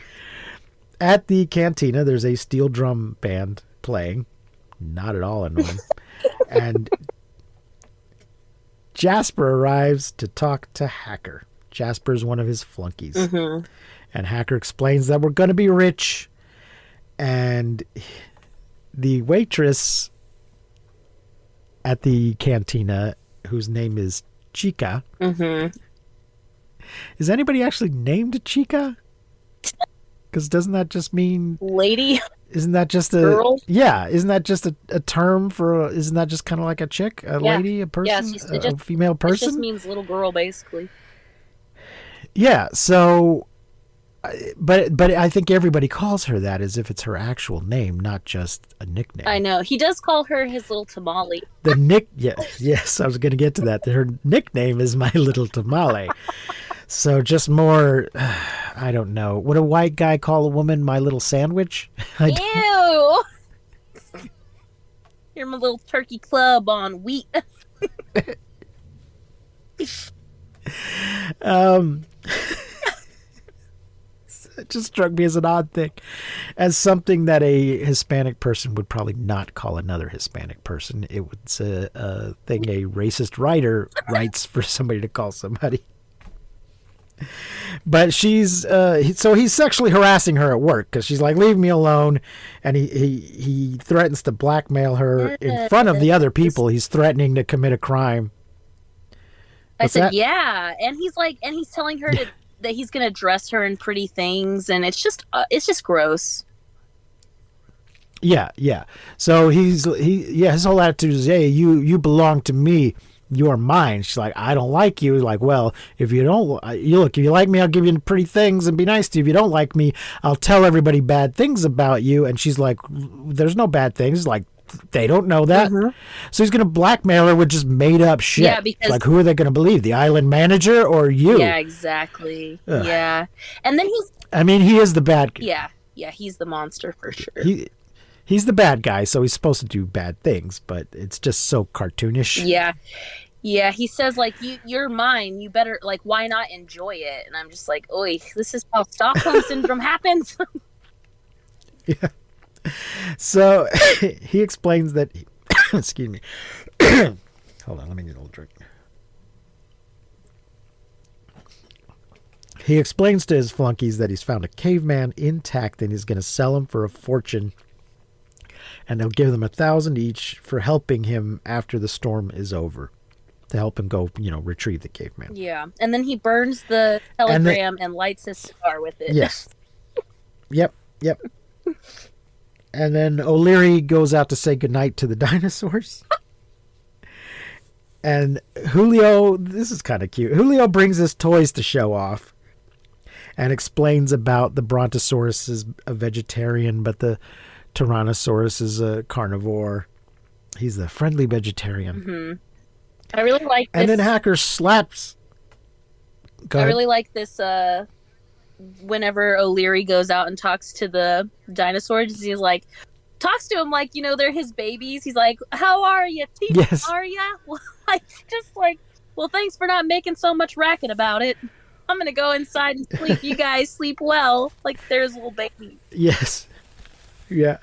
At the cantina, there's a steel drum band playing. Not at all annoying. And Jasper arrives to talk to Hacker. Jasper's one of his flunkies. Mm-hmm. And Hacker explains that we're going to be rich. And the waitress at the cantina, whose name is Chica. Mm-hmm. Is anybody actually named Chica? Because doesn't that just mean... Lady? Isn't that just a... Girl? Yeah, isn't that just a term for... Isn't that just kind of like a chick? A lady? A person? Yeah, a female person? It just means little girl, basically. Yeah, so... But I think everybody calls her that as if it's her actual name, not just a nickname. I know. He does call her his little tamale. Yes, I was going to get to that. Her nickname is My Little Tamale. So just more I don't know. Would a white guy call a woman my little sandwich? Ew! You're my little turkey club on wheat. It just struck me as an odd thing, as something that a Hispanic person would probably not call another Hispanic person. It was a thing a racist writer writes for somebody to call somebody. But she's so he's sexually harassing her at work because she's like, leave me alone, and he threatens to blackmail her in front of the other people. He's threatening to commit a crime. I said, yeah, and he's telling her that he's gonna dress her in pretty things, and it's just gross. Yeah. So his whole attitude is, hey, you belong to me. You are mine. She's like, I don't like you. Like, well, if you like me, I'll give you pretty things and be nice to you. If you don't like me, I'll tell everybody bad things about you. And she's like, there's no bad things. Like, they don't know that. Mm-hmm. So he's going to blackmail her with just made up shit. Yeah, because like, who are they going to believe? The island manager or you? Yeah, exactly. Ugh. Yeah. And then he is the bad guy. Yeah, he's the monster for sure. He's the bad guy, so he's supposed to do bad things, but it's just so cartoonish. Yeah, he says, like, you're mine, you better, like, why not enjoy it? And I'm just like, oi, this is how Stockholm Syndrome happens? Yeah. So, he explains that, excuse me. Hold on, let me get a little drink. He explains to his flunkies that he's found a caveman intact and he's going to sell him for a fortune. And they'll give them 1,000 each for helping him after the storm is over, to help him go, retrieve the caveman. Yeah, and then he burns the telegram and lights his cigar with it. Yes. Yep. And then O'Leary goes out to say goodnight to the dinosaurs. And Julio, this is kind of cute. Julio brings his toys to show off and explains about the Brontosaurus is a vegetarian, but the Tyrannosaurus is a carnivore. He's the friendly vegetarian. Mm-hmm. I really like this. And then Hacker slaps. I really like this. Whenever O'Leary goes out and talks to the dinosaurs, he's like, talks to him like, they're his babies. He's like, how are you? Yes. Are ya? Well, thanks for not making so much racket about it. I'm going to go inside and sleep. You guys sleep well. Like, there's little baby. Yes. Yeah,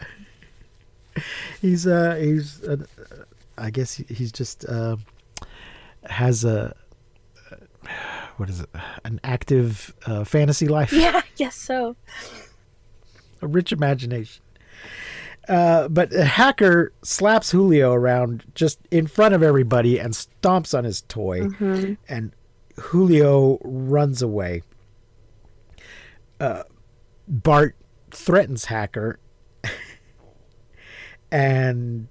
I guess he's just has an active fantasy life. Yeah, I guess so. A rich imagination. But Hacker slaps Julio around just in front of everybody and stomps on his toy, mm-hmm. and Julio runs away. Bart threatens Hacker and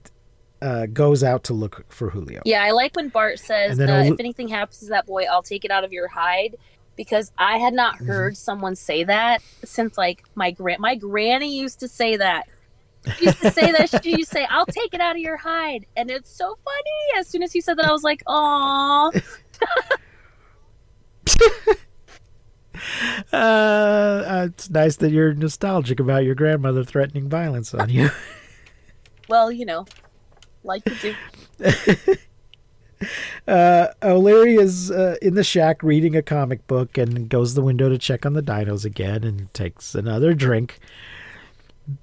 goes out to look for Julio. Yeah, I like when Bart says, if anything happens to that boy, I'll take it out of your hide. Because I had not heard someone say that since, like, my granny used to say that. She used to say that. She used to say, I'll take it out of your hide. And it's so funny. As soon as he said that, I was like, aw. It's nice that you're nostalgic about your grandmother threatening violence on you. Well, like to do. O'Leary is in the shack reading a comic book and goes to the window to check on the dinos again and takes another drink.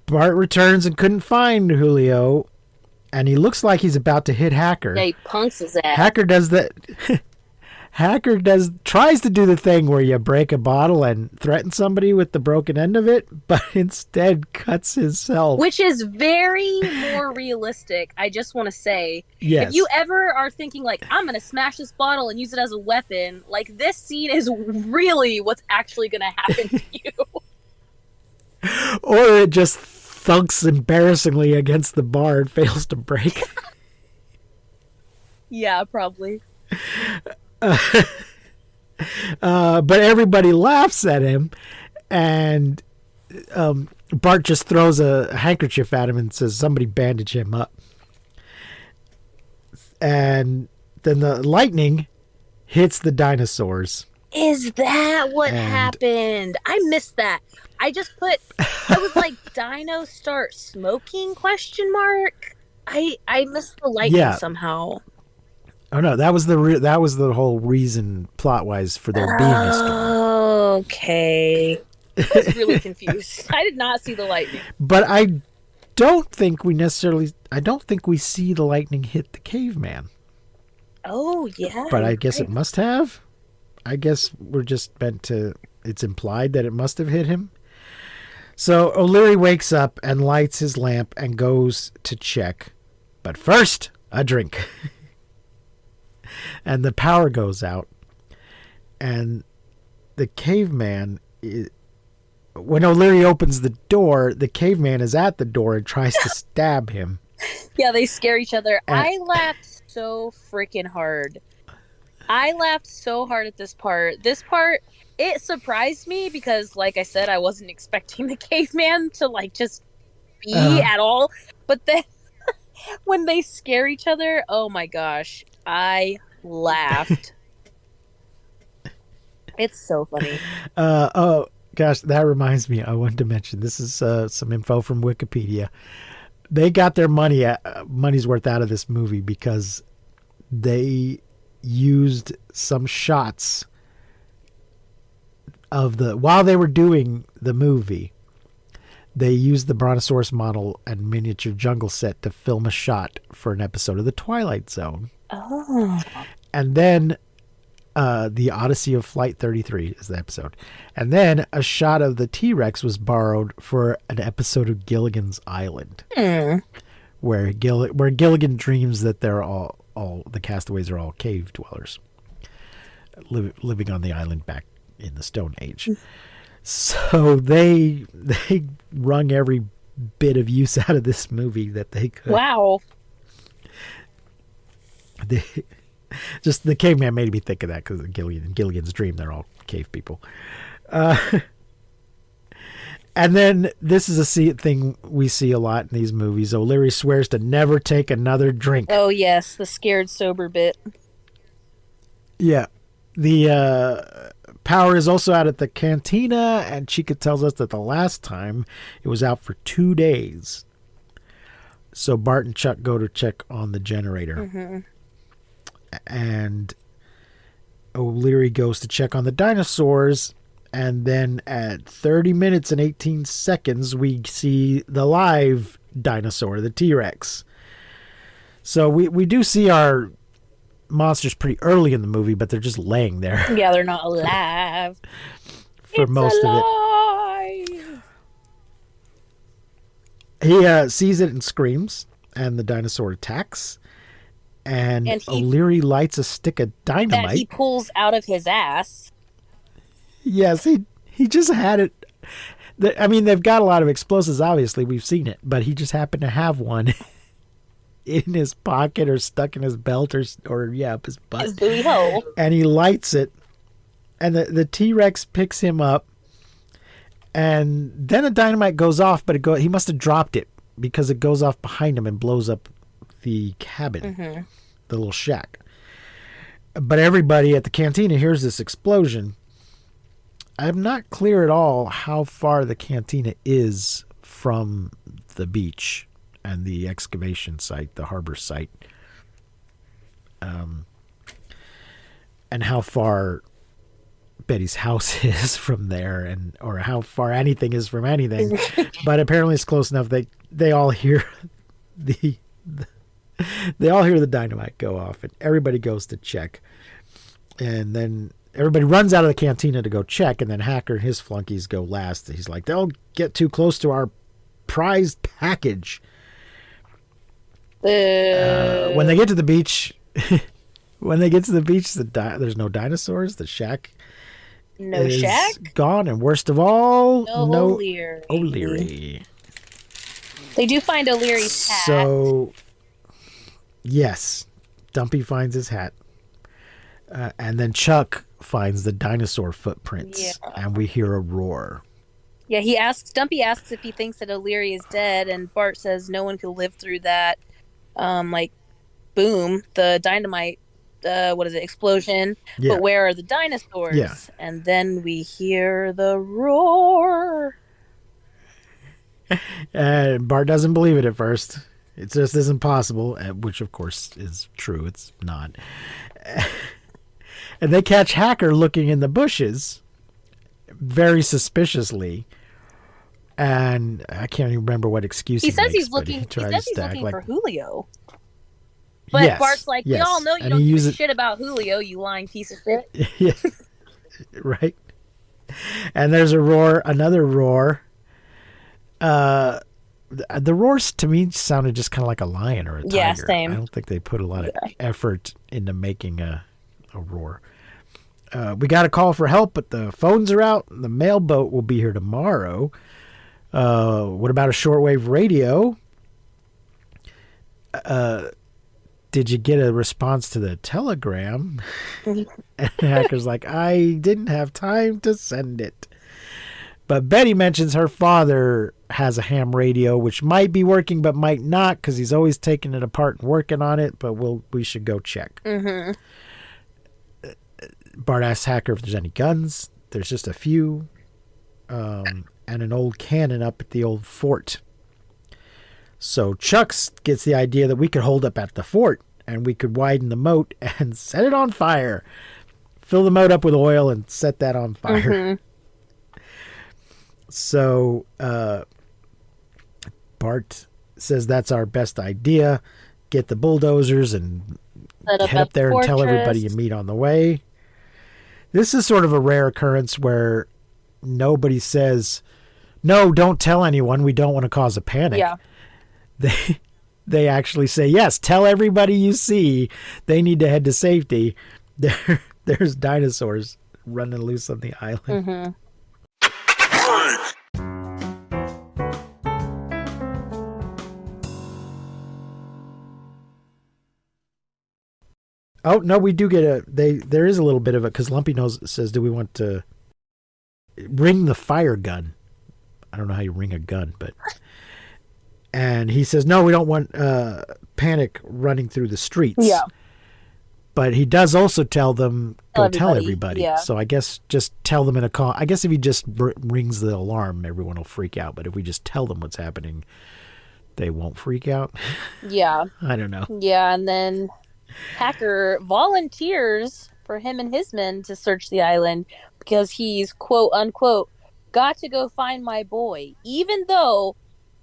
Bart returns and couldn't find Julio, and he looks like he's about to hit Hacker. Yeah, he punks his ass. Hacker does that. Hacker tries to do the thing where you break a bottle and threaten somebody with the broken end of it, but instead cuts himself. Which is very more realistic, I just want to say. Yes. If you ever are thinking, like, I'm going to smash this bottle and use it as a weapon, like, this scene is really what's actually going to happen to you. Or it just thunks embarrassingly against the bar and fails to break. Yeah, probably. But everybody laughs at him, and Bart just throws a handkerchief at him and says, somebody bandage him up. And then the lightning hits the dinosaurs. Is that what And- happened? I missed that. I was like, Dino start smoking, question mark? I missed the lightning Yeah. somehow. Oh no, that was the whole reason plot wise for there being a storm. Okay. I was really confused. I did not see the lightning. But I don't think we see the lightning hit the caveman. Oh, yeah. But I guess it must have. I guess we're just meant to, it's implied that it must have hit him. So O'Leary wakes up and lights his lamp and goes to check. But first, a drink. And the power goes out. And the caveman, when O'Leary opens the door, the caveman is at the door and tries to stab him. Yeah, they scare each other. And- I laughed so freaking hard. I laughed so hard at this part. This part, it surprised me because, like I said, I wasn't expecting the caveman to, like, just be at all. But then when they scare each other, oh my gosh, I laughed. It's so funny. Oh, gosh, that reminds me. I wanted to mention, this is some info from Wikipedia. They got their money's worth out of this movie because they used some shots of while they were doing the movie, they used the Brontosaurus model and miniature jungle set to film a shot for an episode of The Twilight Zone. Oh. And then The Odyssey of Flight 33 is the episode. And then a shot of the T-Rex was borrowed for an episode of Gilligan's Island. Where Gilligan dreams that they're all the castaways are all cave dwellers living on the island back in the Stone Age. So they wrung every bit of use out of this movie that they could. Wow. Just the caveman made me think of that because of Gilligan's dream, they're all cave people. And then this is a thing we see a lot in these movies. O'Leary swears to never take another drink. Oh, yes, the scared sober bit. Yeah. The power is also out at the cantina, and Chica tells us that the last time it was out for 2 days. So Bart and Chuck go to check on the generator. And O'Leary goes to check on the dinosaurs. And then at 30 minutes and 18 seconds, we see the live dinosaur, the T-Rex. So we do see our monsters pretty early in the movie, but they're just laying there. Yeah, they're not alive. For most of it. He sees it and screams, and the dinosaur attacks. And O'Leary lights a stick of dynamite. That he pulls out of his ass. Yes, he just had it. I mean, they've got a lot of explosives, obviously. We've seen it. But he just happened to have one in his pocket or stuck in his belt or up his butt. His booty hole. And he lights it. And the T-Rex picks him up. And then the dynamite goes off, but he must have dropped it because it goes off behind him and blows up the cabin, the little shack. But everybody at the cantina hears this explosion. I'm not clear at all how far the cantina is from the beach and the excavation site, the harbor site. And how far Betty's house is from there, or how far anything is from anything. But apparently it's close enough. They all hear the dynamite go off, and everybody goes to check. And then everybody runs out of the cantina to go check, and then Hacker and his flunkies go last. He's like, they'll get too close to our prized package. When they get to the beach, there's no dinosaurs. The shack is gone, and worst of all, no O'Leary. They do find O'Leary's hat. So, yes, Dumpy finds his hat. And then Chuck finds the dinosaur footprints, and we hear a roar. Yeah, Dumpy asks if he thinks that O'Leary is dead, and Bart says no one could live through that. Boom, the dynamite what is it, explosion, Yeah. but where are the dinosaurs? Yeah. And then we hear the roar. And Bart doesn't believe it at first. It just isn't possible, which of course is true. It's not. And they catch Hacker looking in the bushes very suspiciously. And I can't even remember what excuse he says makes, he's looking. He says he's looking for Julio. But yes, Bart's like, we yes. all know you And don't he give a uses- shit about Julio, you lying piece of shit. Yeah. Right. And there's a roar, another roar. The roars to me sounded just kind of like a lion or a tiger. Yeah, same. I don't think they put a lot of effort into making a roar. We got a call for help, but the phones are out. The mailboat will be here tomorrow. What about a shortwave radio? Did you get a response to the telegram? And Hacker's like, I didn't have time to send it. But Betty mentions her father has a ham radio, which might be working but might not because he's always taking it apart and working on it. But we should go check. Mm-hmm. Bart asks Hacker if there's any guns. There's just a few. And an old cannon up at the old fort. So Chucks gets the idea that we could hold up at the fort and we could widen the moat and set it on fire. Fill the moat up with oil and set that on fire. Mm-hmm. So Bart says that's our best idea. Get the bulldozers and head up there and tell everybody you meet on the way. This is sort of a rare occurrence where nobody says, no, don't tell anyone. We don't want to cause a panic. Yeah. They actually say, yes, tell everybody you see they need to head to safety. There's dinosaurs running loose on the island. Mm-hmm. Oh, no, we do get there is a little bit of it because Lumpy says, do we want to ring the fire gun? I don't know how you ring a gun, but... And he says, no, we don't want panic running through the streets. Yeah. But he does also tell them, tell everybody. Yeah. So I guess just tell them in a call. I guess if he just rings the alarm, everyone will freak out. But if we just tell them what's happening, they won't freak out. Yeah. I don't know. Yeah, and then Hacker volunteers for him and his men to search the island because he's, quote unquote, got to go find my boy. Even though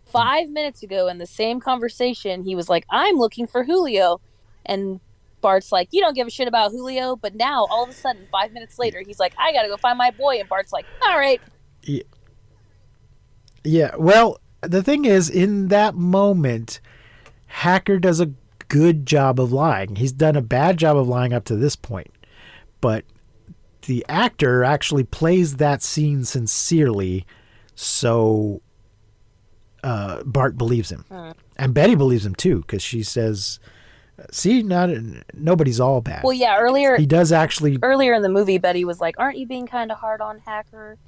5 minutes ago in the same conversation, he was like, I'm looking for Julio. And Bart's like, you don't give a shit about Julio. But now, all of a sudden, 5 minutes later, he's like, I got to go find my boy. And Bart's like, all right. Yeah. Well, the thing is, in that moment, Hacker does a good job of lying. He's done a bad job of lying up to this point. But the actor actually plays that scene sincerely. So... Bart believes him, and Betty believes him too because she says, "See, nobody's all bad." Well, yeah. Earlier in the movie, Betty was like, "Aren't you being kind of hard on Hacker?"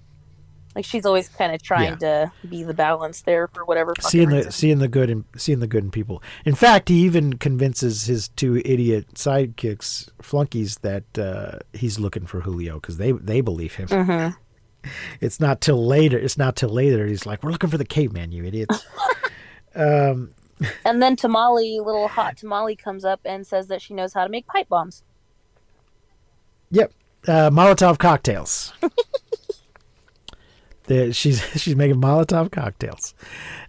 Like she's always kind of trying to be the balance there for whatever. Seeing the good in people. In fact, he even convinces his two idiot sidekicks, flunkies, that he's looking for Julio because they believe him. Mm-hmm. It's not till later. He's like, we're looking for the caveman, you idiots. And then little hot Tamale comes up and says that she knows how to make pipe bombs. Yep. Molotov cocktails. She's making Molotov cocktails.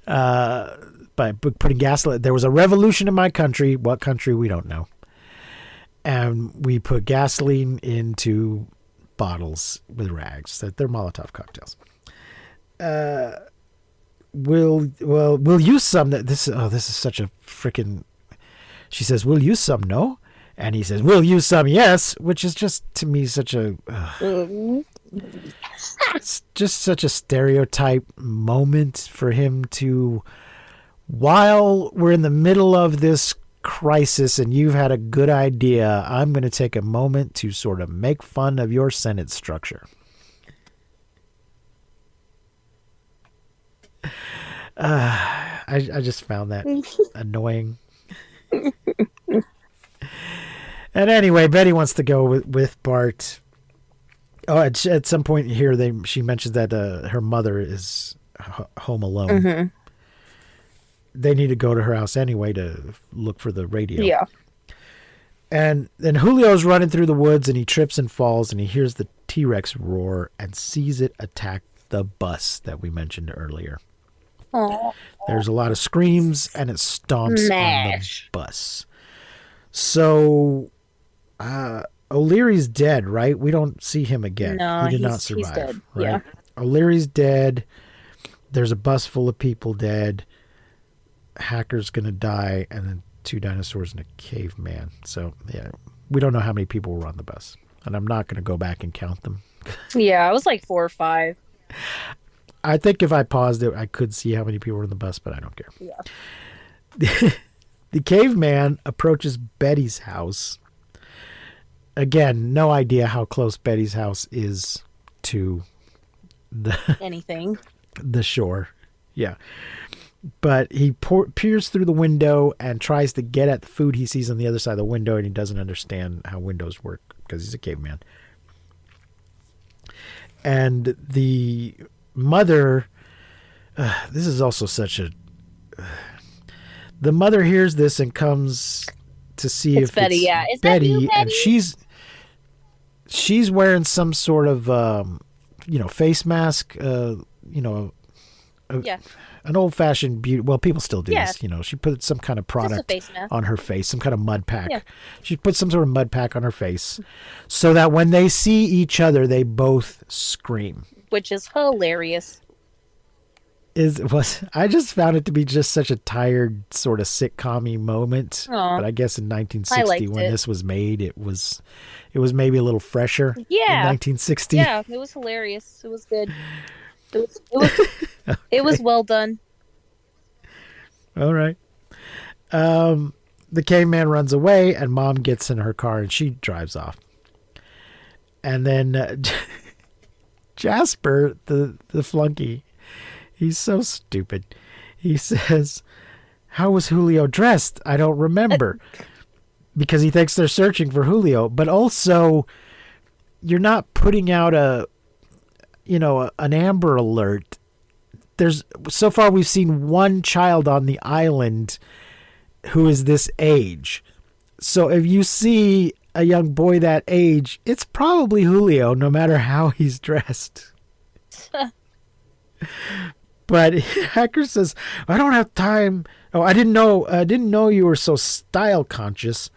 By putting gasoline. There was a revolution in my country. What country? We don't know. And we put gasoline into bottles with rags. They're Molotov cocktails. We'll use some. This is such a freaking. She says, "We'll use some." No, and he says, "We'll use some." Yes, which is just to me such a. It's just such a stereotype moment for him to. While we're in the middle of this crisis and you've had a good idea, I'm going to take a moment to sort of make fun of your sentence structure. I just found that annoying. And anyway, Betty wants to go with Bart. Oh, at some point here, she mentions that her mother is home alone. Mm-hmm. They need to go to her house anyway to look for the radio. Yeah. And then Julio's running through the woods, and he trips and falls, and he hears the T-Rex roar and sees it attack the bus that we mentioned earlier. Aww. There's a lot of screams, and it stomps on the bus. So, O'Leary's dead, right? We don't see him again. No, he did not survive. He's dead. Right? Yeah. O'Leary's dead. There's a bus full of people dead. Hacker's going to die, and then 2 dinosaurs and a caveman. So, yeah, we don't know how many people were on the bus. And I'm not going to go back and count them. Yeah, it was like 4 or 5. I think if I paused it, I could see how many people were on the bus, but I don't care. Yeah. The caveman approaches Betty's house. Again, no idea how close Betty's house is to Anything. the shore. Yeah. But he peers through the window and tries to get at the food he sees on the other side of the window, and he doesn't understand how windows work because he's a caveman. And the mother, this is also such a... the mother hears this and comes to see if Betty, it's yeah. Is Betty, that you, Betty? and she's wearing some sort of face mask, Yeah. an old-fashioned beauty. Well, people still do Yeah. this. She put some kind of product face mask. on her face, some kind of mud pack. Yeah. She put some sort of mud pack on her face so that when they see each other, they both scream. Which is hilarious. I just found it to be just such a tired sort of sitcom-y moment. Aw. But I guess in I 1960, liked when it. this was made, it was maybe a little fresher. Yeah. In 1960. Yeah, it was hilarious. It was good. It was well done. All right. The caveman runs away, and Mom gets in her car, and she drives off. And then Jasper, the flunky, he's so stupid. He says, "How was Julio dressed? I don't remember." Because he thinks they're searching for Julio. But also, you're not putting out an Amber Alert. So far we've seen one child on the island who is this age. So if you see a young boy that age, it's probably Julio, no matter how he's dressed. But Hacker says, "I don't have time. Oh, I didn't know you were so style conscious.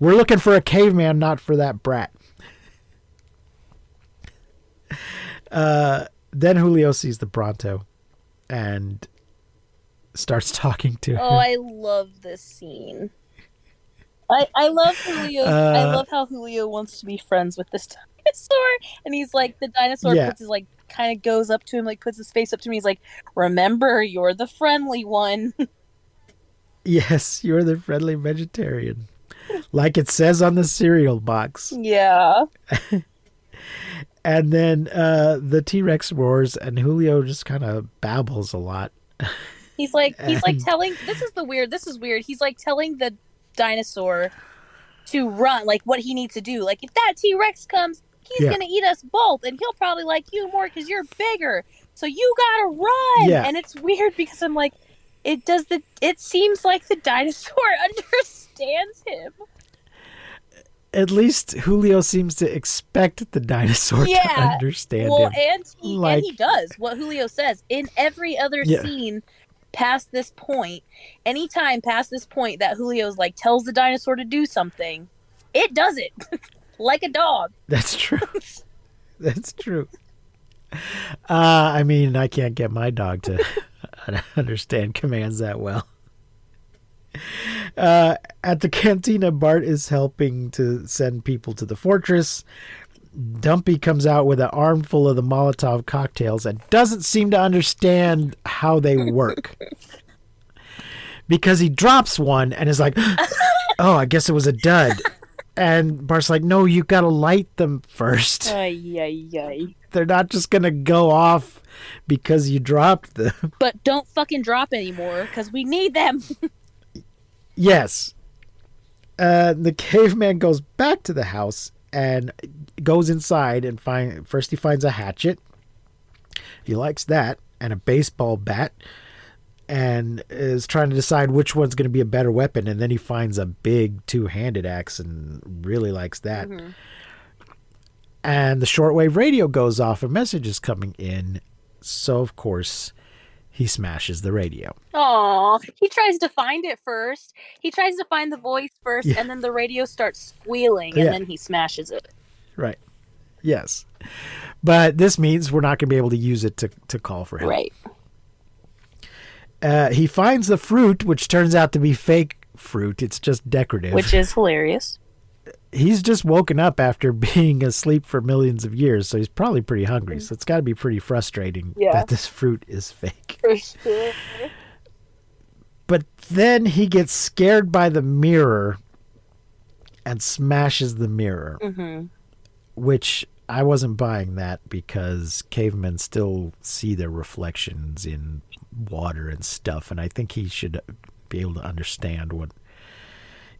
We're looking for a caveman, not for that brat." Then Julio sees the Bronto and starts talking to him. Oh, I love this scene. I love Julio. I love how Julio wants to be friends with this dinosaur, and he's like, the dinosaur puts his kind of goes up to him, puts his face up to me. He's like, "Remember, you're the friendly one." Yes, you're the friendly vegetarian, like it says on the cereal box. Yeah. And then the T-Rex roars, and Julio just kind of babbles a lot. He's like telling. This is weird. He's like telling the dinosaur to run, like what he needs to do. Like, if that T-Rex comes, he's gonna eat us both, and he'll probably like you more because you're bigger. So you gotta run. Yeah. And it's weird because I'm like, it seems like the dinosaur understands him. At least Julio seems to expect the dinosaur to understand him. And he does what Julio says in every other scene past this point. Anytime past this point that Julio's like tells the dinosaur to do something, it does it like a dog. That's true. That's true. I mean, I can't get my dog to understand commands that well. At the cantina, Bart is helping to send people to the fortress. Dumpy comes out with an armful of the Molotov cocktails and doesn't seem to understand how they work. Because he drops one and is like, "Oh, I guess it was a dud." And Bart's like, "No, you got to light them first. They're not just going to go off because you dropped them." But don't fucking drop anymore because we need them. Yes. The caveman goes back to the house and goes inside and first he finds a hatchet. He likes that, and a baseball bat, and is trying to decide which one's going to be a better weapon. And then he finds a big two-handed axe and really likes that. Mm-hmm. And the shortwave radio goes off, a message is coming in. So, of course, he smashes the radio. Oh, he tries to find it first. He tries to find the voice first, and then the radio starts squealing, and then he smashes it. Right. Yes. But this means we're not going to be able to use it to call for him. Right. He finds the fruit, which turns out to be fake fruit. It's just decorative. Which is hilarious. He's just woken up after being asleep for millions of years, so he's probably pretty hungry. So it's got to be pretty frustrating that this fruit is fake. For sure. But then he gets scared by the mirror and smashes the mirror, which I wasn't buying that because cavemen still see their reflections in water and stuff, and I think he should be able to understand what...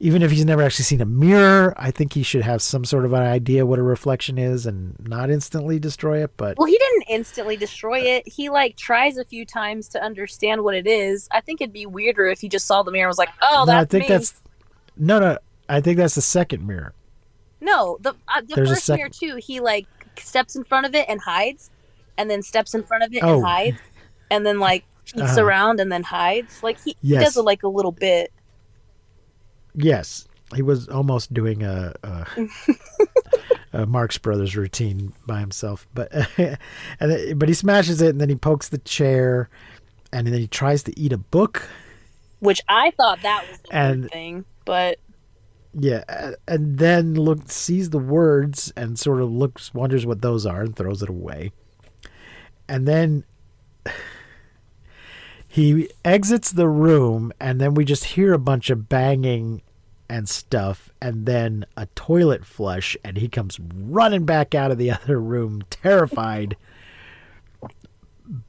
Even if he's never actually seen a mirror, I think he should have some sort of an idea what a reflection is and not instantly destroy it. But well, he didn't instantly destroy it. He tries a few times to understand what it is. I think it'd be weirder if he just saw the mirror and was like, "Oh, that's me." No. I think that's the second mirror. No, the first mirror too. He steps in front of it and hides, and then steps in front of it and hides, and then peeks around and then hides. He does a little bit. Yes, he was almost doing a Marx Brothers routine by himself, but he smashes it and then he pokes the chair, and then he tries to eat a book, which I thought that was the weird thing, but and then sees the words and sort of wonders what those are and throws it away, and then he exits the room, and then we just hear a bunch of banging and stuff, and then a toilet flush, and he comes running back out of the other room, terrified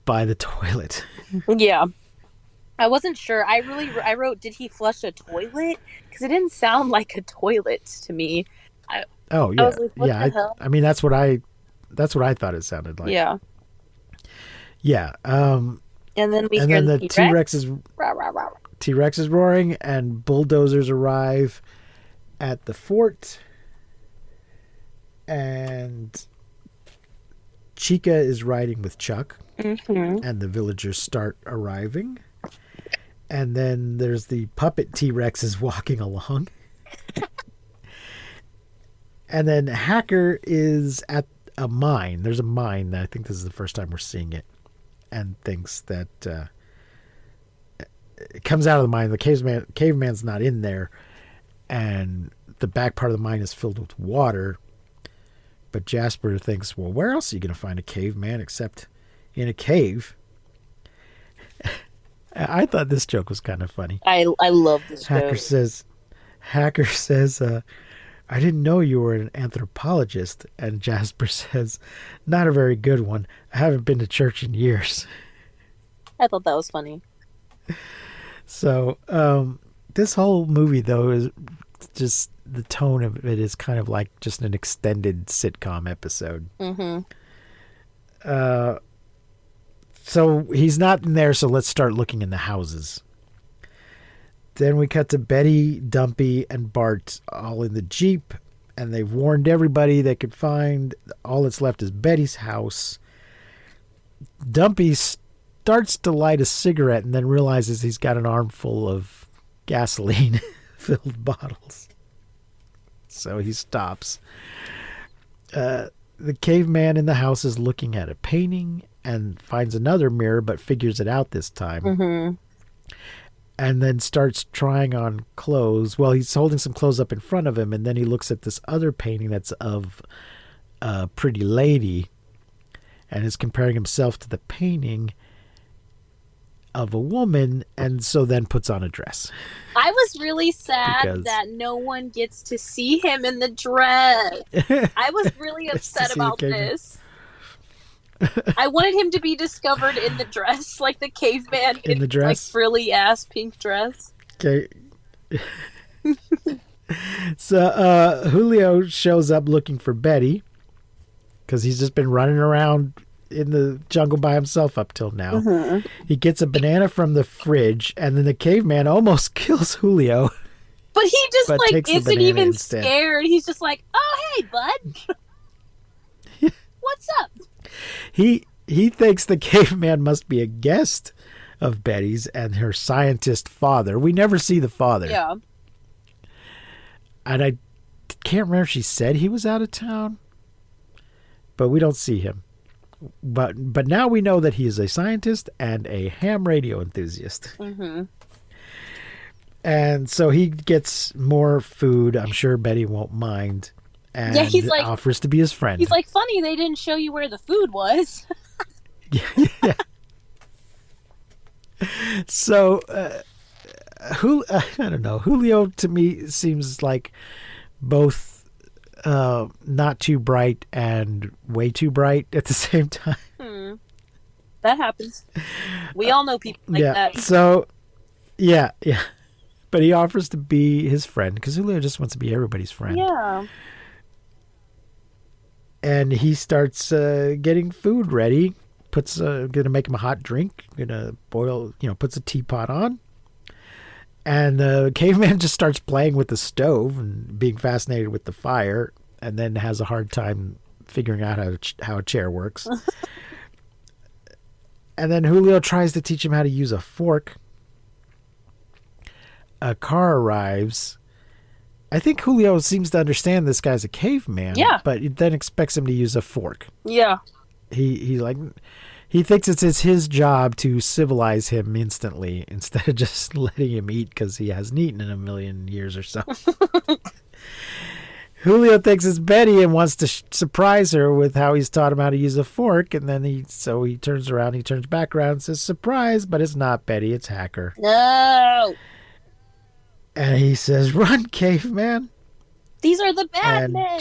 by the toilet. Yeah. I wasn't sure. I wrote, did he flush a toilet? Because it didn't sound like a toilet to me. I was like, what the hell? I mean, that's what I thought it sounded like. Yeah. Yeah. And then the T-Rex is T-Rex is roaring, and bulldozers arrive at the fort, and Chica is riding with Chuck, and the villagers start arriving, and then there's the puppet T-Rexes walking along, and then Hacker is at a mine. There's a mine. I think this is the first time we're seeing it. And thinks that it comes out of the mine. The caveman's not in there, and the back part of the mine is filled with water. But Jasper thinks, well, where else are you going to find a caveman except in a cave? I thought this joke was kind of funny. I love this joke. Hacker says, I didn't know you were an anthropologist. And Jasper says, not a very good one. I haven't been to church in years. I thought that was funny. So, this whole movie, though, is just the tone of it is kind of like just an extended sitcom episode. So he's not in there, so let's start looking in the houses. Then we cut to Betty, Dumpy, and Bart all in the Jeep, and they've warned everybody they could find. All that's left is Betty's house. Dumpy starts to light a cigarette and then realizes he's got an armful of gasoline-filled bottles. So he stops. The caveman in the house is looking at a painting and finds another mirror, but figures it out this time. And then starts trying on clothes. Well, he's holding some clothes up in front of him, and then he looks at this other painting that's of a pretty lady and is comparing himself to the painting of a woman, and so then puts on a dress. I was really sad that no one gets to see him in the dress. I was really upset about this. I wanted him to be discovered in the dress, like the caveman in the dress, like frilly ass pink dress. Okay. So Julio shows up looking for Betty because he's just been running around in the jungle by himself up till now. Mm-hmm. He gets a banana from the fridge, and then the caveman almost kills Julio. But he just But takes the isn't banana even instead. scared. He's just like, "Oh, hey, bud, what's up?" He thinks the caveman must be a guest of Betty's and her scientist father. We never see the father. Yeah. And I can't remember if she said he was out of town, but we don't see him. But now we know that he is a scientist and a ham radio enthusiast. Mm-hmm. And so he gets more food. I'm sure Betty won't mind. And Yeah, he's like- offers to be his friend. He's like, "Funny, they didn't show you where the food was." Yeah. So, I don't know. Julio to me seems like both not too bright and way too bright at the same time. That happens. We all know people like that. So, yeah. But he offers to be his friend because Julio just wants to be everybody's friend. Yeah. And he starts getting food ready. Gonna make him a hot drink. Gonna boil, puts a teapot on. And the caveman just starts playing with the stove and being fascinated with the fire, and then has a hard time figuring out how a chair works. And then Julio tries to teach him how to use a fork. A car arrives. I think Julio seems to understand this guy's a caveman. Yeah. But he then expects him to use a fork. Yeah. He thinks it's his job to civilize him instantly instead of just letting him eat because he hasn't eaten in a million years or so. Julio thinks it's Betty and wants to surprise her with how he's taught him how to use a fork. And then he turns back around and says, "Surprise," but it's not Betty, it's Hacker. No. And he says, "Run, caveman." These are the bad And men.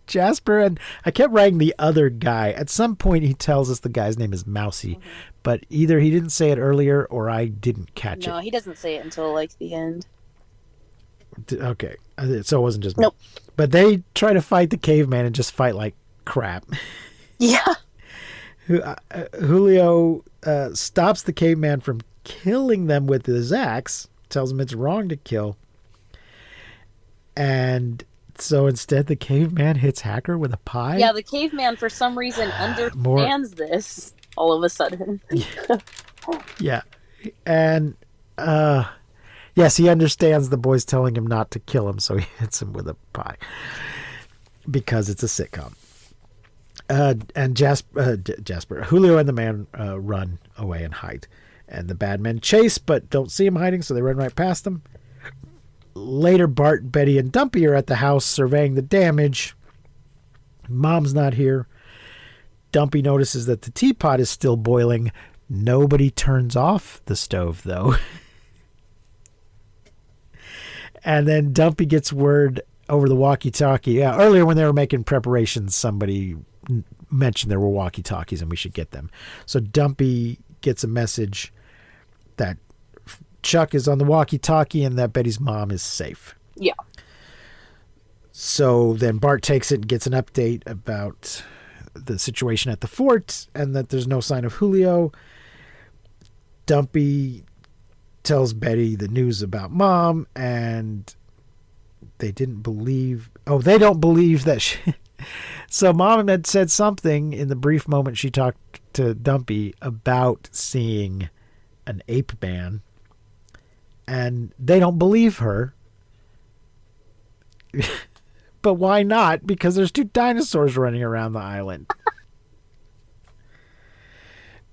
Jasper, and I kept writing the other guy. At some point, he tells us the guy's name is Mousy, but either he didn't say it earlier or I didn't catch No, he doesn't say it until the end. it. Okay, so it wasn't just me. Nope. But they try to fight the caveman and just fight like crap. Yeah. Julio stops the caveman from killing them with his axe, tells him it's wrong to kill. And so instead, the caveman hits Hacker with a pie. Yeah, the caveman for some reason understands this all of a sudden. Yeah. And yes, he understands the boys telling him not to kill him, so he hits him with a pie because it's a sitcom. And Jasper, Julio and the man run away and hide. And the bad men chase, but don't see him hiding, so they run right past him. Later, Bart, Betty, and Dumpy are at the house surveying the damage. Mom's not here. Dumpy notices that the teapot is still boiling. Nobody turns off the stove, though. And then Dumpy gets word over the walkie-talkie. Yeah, earlier when they were making preparations, somebody mentioned there were walkie-talkies and we should get them. So Dumpy gets a message that Chuck is on the walkie-talkie and that Betty's mom is safe. Yeah. So then Bart takes it and gets an update about the situation at the fort and that there's no sign of Julio. Dumpy tells Betty the news about Mom, and they don't believe that she... So Mom had said something in the brief moment she talked to Dumpy about seeing an ape man, and they don't believe her. But why not? Because there's 2 dinosaurs running around the island.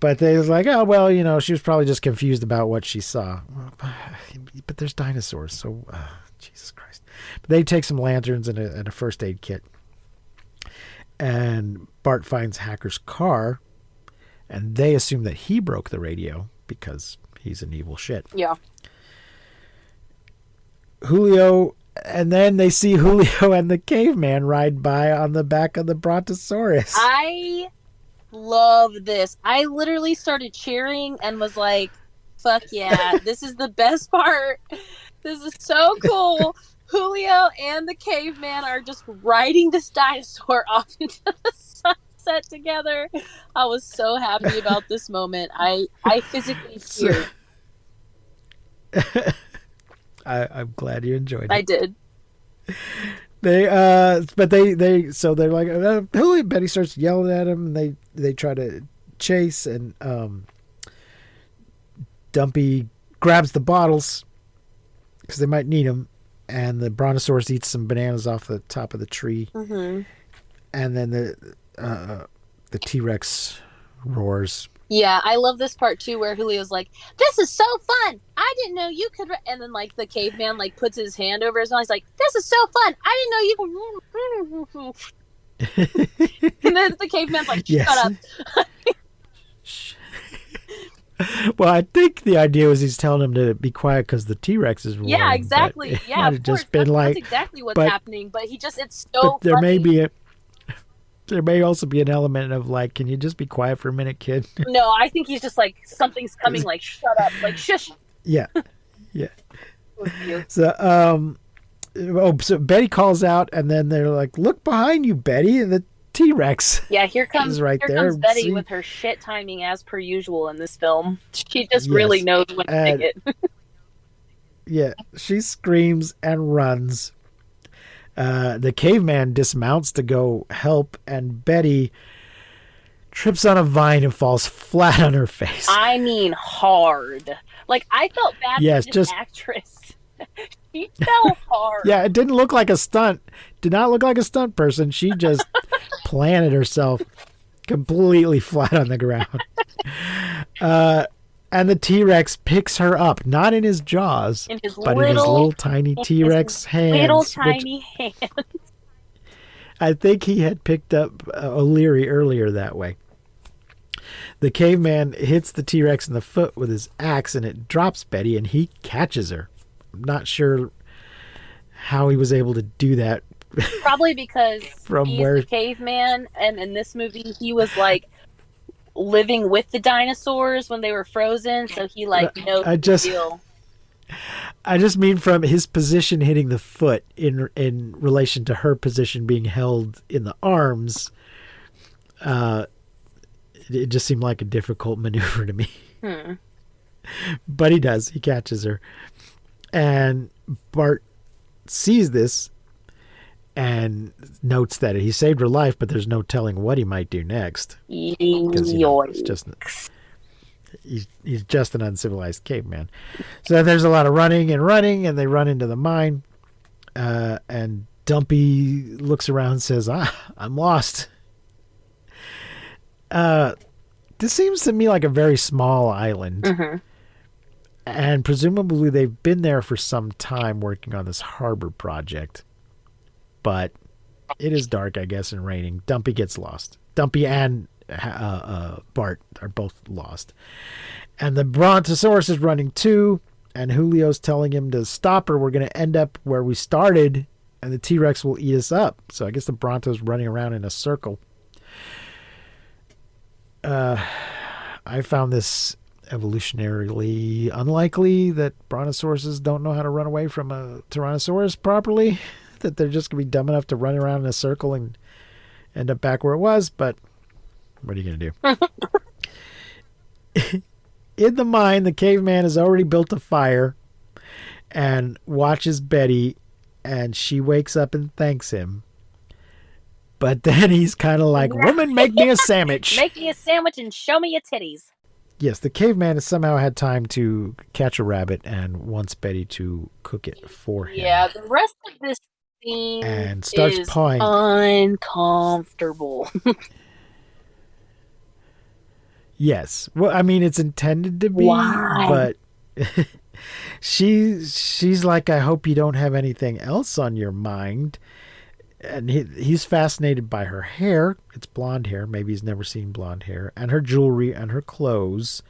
But they was like, oh, well, she was probably just confused about what she saw. But there's dinosaurs, so Jesus Christ. But they take some lanterns and a first aid kit. And Bart finds Hacker's car, and they assume that he broke the radio because he's an evil shit. Yeah. Julio, and then they see Julio and the caveman ride by on the back of the Brontosaurus. I love this. I literally started cheering and was like, fuck yeah, this is the best part. This is so cool. Julio and the caveman are just riding this dinosaur off into the sunset together. I was so happy about this moment. I physically teared. I'm glad you enjoyed it. I did. So they're like, Julio. Betty starts yelling at him, and they try to chase, and Dumpy grabs the bottles because they might need them, and the brontosaurus eats some bananas off the top of the tree, Mm-hmm. and then the T-Rex roars. Yeah, I love this part too, where Julio's like, "This is so fun! I didn't know you could." And then like the caveman like puts his hand over his mouth. He's like, "This is so fun! I didn't know you could." And then the caveman's like, "Shut up!" Well, I think the idea was he's telling him to be quiet because the T-Rex is roaring. Yeah, exactly. Yeah, might of have course. just been That's exactly what's happening. But it's so. But there funny. There may also be an element of like, can you just be quiet for a minute, kid? No, I think he's just like, something's coming. Like, shut up! Like, shush. Yeah. So, so Betty calls out, and then they're like, "Look behind you, Betty!" And the T-Rex. Yeah, here comes Betty See? with her shit timing as per usual in this film. She just really knows when to take it. Yeah, she screams and runs. The caveman dismounts to go help, and Betty trips on a vine and falls flat on her face. I mean, hard. Like, I felt bad for this actress. She fell hard. Yeah, it didn't look like a stunt. Did not look like a stunt person. She just planted herself completely flat on the ground. And the T-Rex picks her up, not in his jaws, but in his little tiny T-Rex hands. Little tiny hands. I think he had picked up O'Leary earlier that way. The caveman hits the T-Rex in the foot with his axe, and it drops Betty, and he catches her. I'm not sure how he was able to do that. Probably because he's the caveman, and in this movie, he was like living with the dinosaurs when they were frozen, so he like knows the deal. I just mean from his position hitting the foot in relation to her position being held in the arms. It just seemed like a difficult maneuver to me. But he does. He catches her. And Bart sees this and notes that he saved her life, but there's no telling what he might do next. Because he's just an uncivilized caveman. So there's a lot of running, and they run into the mine. And Dumpy looks around and says, I'm lost. This seems to me like a very small island. Mm-hmm. And presumably they've been there for some time working on this harbor project. But it is dark, I guess, and raining. Dumpy gets lost. Dumpy and Bart are both lost. And the Brontosaurus is running too. And Julio's telling him to stop or we're going to end up where we started. And the T-Rex will eat us up. So I guess the Bronto's running around in a circle. I found this evolutionarily unlikely that brontosauruses don't know how to run away from a Tyrannosaurus properly. That they're just going to be dumb enough to run around in a circle and end up back where it was. But what are you going to do? In the mine, the caveman has already built a fire and watches Betty, and she wakes up and thanks him. But then he's kind of like, woman, make me a sandwich. Make me a sandwich and show me your titties. Yes, the caveman has somehow had time to catch a rabbit and wants Betty to cook it for him. Yeah, the rest of this scene and starts is pawing. Uncomfortable. Yes. Well, I mean, it's intended to be, but she's like, I hope you don't have anything else on your mind. And he's fascinated by her hair. It's blonde hair. Maybe he's never seen blonde hair. And her jewelry and her clothes.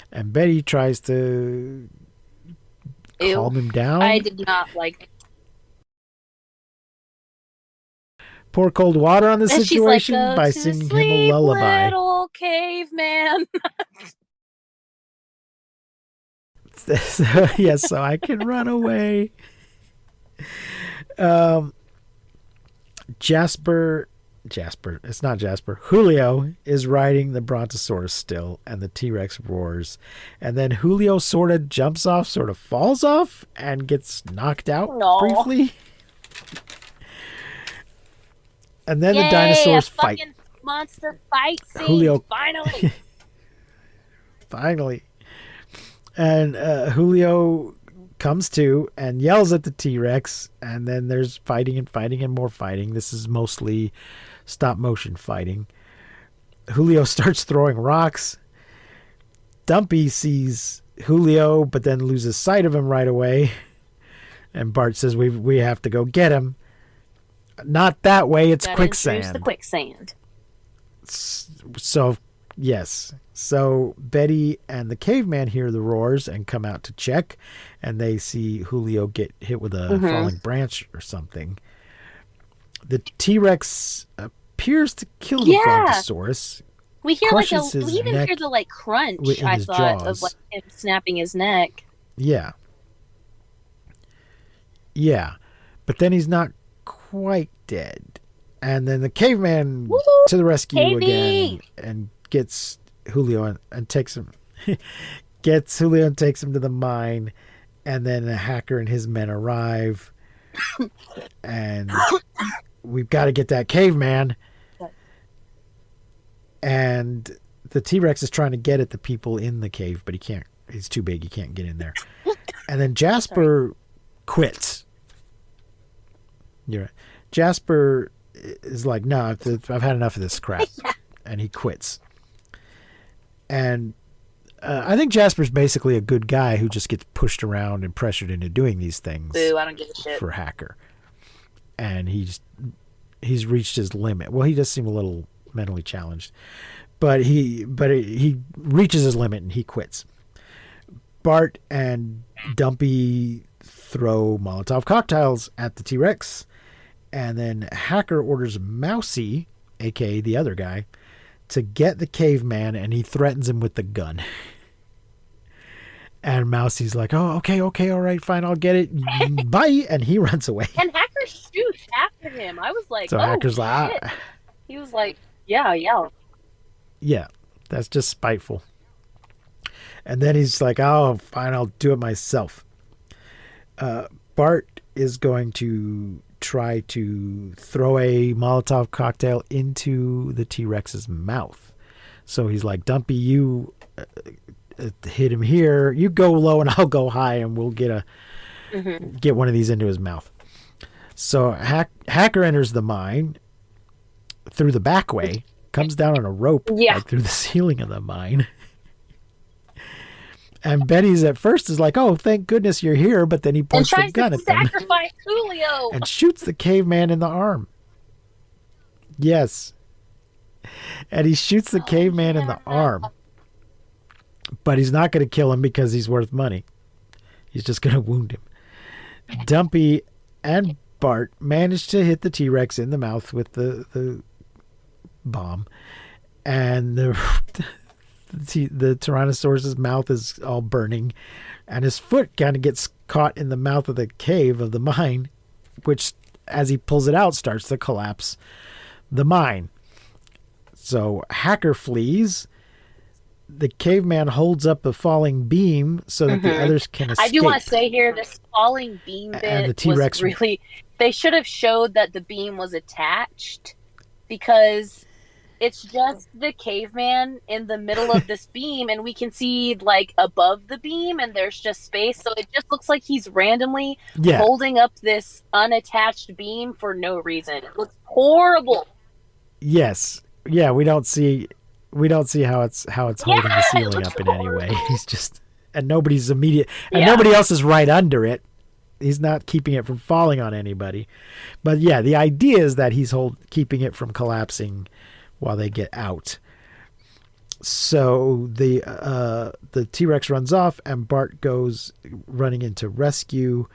And Betty tries to calm him down. I did not like it. Pour cold water on the situation like, by singing him a lullaby. Little caveman. Yes, so I can run away. Jasper, it's not Jasper. Julio is riding the Brontosaurus still, and the T-Rex roars. And then Julio sort of jumps off, sort of falls off, and gets knocked out briefly. And then the dinosaurs fight. Monster fight scene. Julio Finally. Finally. And Julio comes to and yells at the T-Rex, and then there's fighting and more fighting. This is mostly stop motion fighting. Julio starts throwing rocks. Dumpy sees Julio, but then loses sight of him right away. And Bart says, we have to go get him. Not that way, it's quicksand. The quicksand. So, yes. So Betty and the caveman hear the roars and come out to check, and they see Julio get hit with a falling branch or something. The T-Rex appears to kill the Brontosaurus. We hear we even hear the crunch, I thought, of him snapping his neck. Yeah. Yeah. But then he's not quite dead. And then the caveman to the rescue again and gets Julio and takes him to the mine, and then a hacker and his men arrive, and we've got to get that caveman. And the T-Rex is trying to get at the people in the cave, but he can't. He's too big. He can't get in there. And then Jasper quits. You're right. Jasper is like, no, I've had enough of this crap. And he quits. And I think Jasper's basically a good guy who just gets pushed around and pressured into doing these things. Boo, I don't give a shit. For Hacker. And he's reached his limit. Well, he does seem a little mentally challenged. But he reaches his limit and he quits. Bart and Dumpy throw Molotov cocktails at the T-Rex. And then Hacker orders Mousy, a.k.a. the other guy, to get the caveman, and he threatens him with the gun. And Mousy's like, oh, okay, all right, fine, I'll get it. Bye. And he runs away. And Hacker shoots after him. I was like, so Hacker's like, shit. He was like, yeah. Yeah, that's just spiteful. And then he's like, oh, fine, I'll do it myself. Bart is going to try to throw a Molotov cocktail into the T-Rex's mouth. So he's like, Dumpy, you hit him here. You go low and I'll go high, and we'll get one of these into his mouth. So Hacker enters the mine through the back way, comes down on a rope through the ceiling of the mine. And Betty's at first is like, oh, thank goodness you're here. But then he points the gun at them. And sacrifice Julio. And shoots the caveman in the arm. Yes. And he shoots the caveman in the arm. But he's not going to kill him because he's worth money. He's just going to wound him. Dumpy and Bart manage to hit the T-Rex in the mouth with the bomb. And the Tyrannosaurus's mouth is all burning, and his foot kind of gets caught in the mouth of the cave of the mine, which, as he pulls it out, starts to collapse the mine. So Hacker flees. The caveman holds up a falling beam so that the others can escape. I do want to say here, this falling beam bit and the T-Rex was really... They should have showed that the beam was attached, because it's just the caveman in the middle of this beam, and we can see above the beam, and there's just space. So it just looks like he's randomly holding up this unattached beam for no reason. It looks horrible. Yes. Yeah, we don't see how it's holding the ceiling up in any way. He's just, and nobody's immediate, and nobody else is right under it. He's not keeping it from falling on anybody. But yeah, the idea is that he's keeping it from collapsing while they get out. So the T-Rex runs off, and Bart goes running in to rescue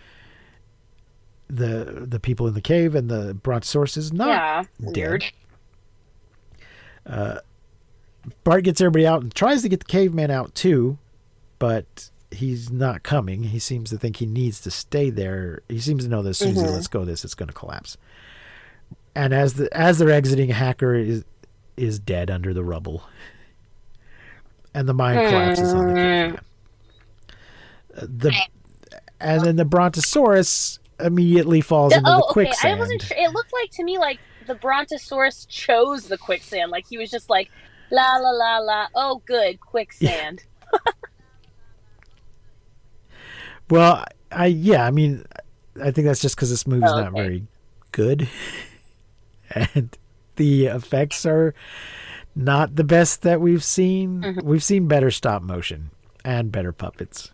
the people in the cave, and the Brontosaurus is not dead. Bart gets everybody out and tries to get the caveman out too, but he's not coming. He seems to think he needs to stay there. He seems to know that as soon as he lets go of this, it's going to collapse. And as they're exiting, Hacker is dead under the rubble. And the mine collapses on the caveman. And then the Brontosaurus immediately falls into the quicksand. I wasn't sure. It looked like to me like the Brontosaurus chose the quicksand. Like he was just like, la la la la. Oh, good, quicksand. Well, I think that's just because this movie's not very good, and the effects are not the best that we've seen. Mm-hmm. We've seen better stop motion and better puppets.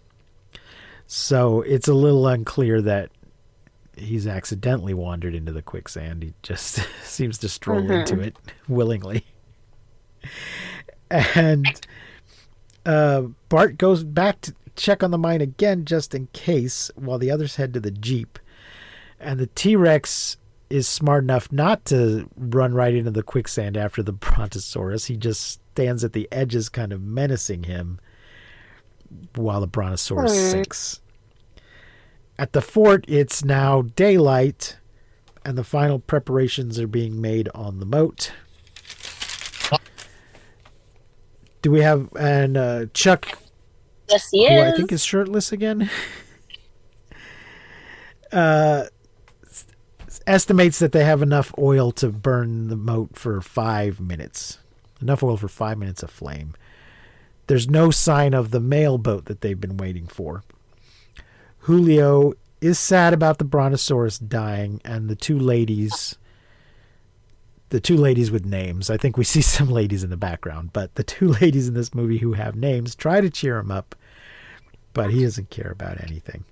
So it's a little unclear that he's accidentally wandered into the quicksand. He just seems to stroll into it willingly. And Bart goes back to check on the mine again just in case, while the others head to the Jeep. And the T-Rex is smart enough not to run right into the quicksand after the Brontosaurus. He just stands at the edges kind of menacing him while the Brontosaurus sinks. At the fort, it's now daylight, and the final preparations are being made on the moat. Do we have Chuck? Yes, he who is. I think is shirtless again. Estimates that they have enough oil to burn the moat for 5 minutes. Enough oil for 5 minutes of flame. There's no sign of the mail boat that they've been waiting for. Julio is sad about the Brontosaurus dying, and the two ladies with names. I think we see some ladies in the background, but the two ladies in this movie who have names try to cheer him up, but he doesn't care about anything.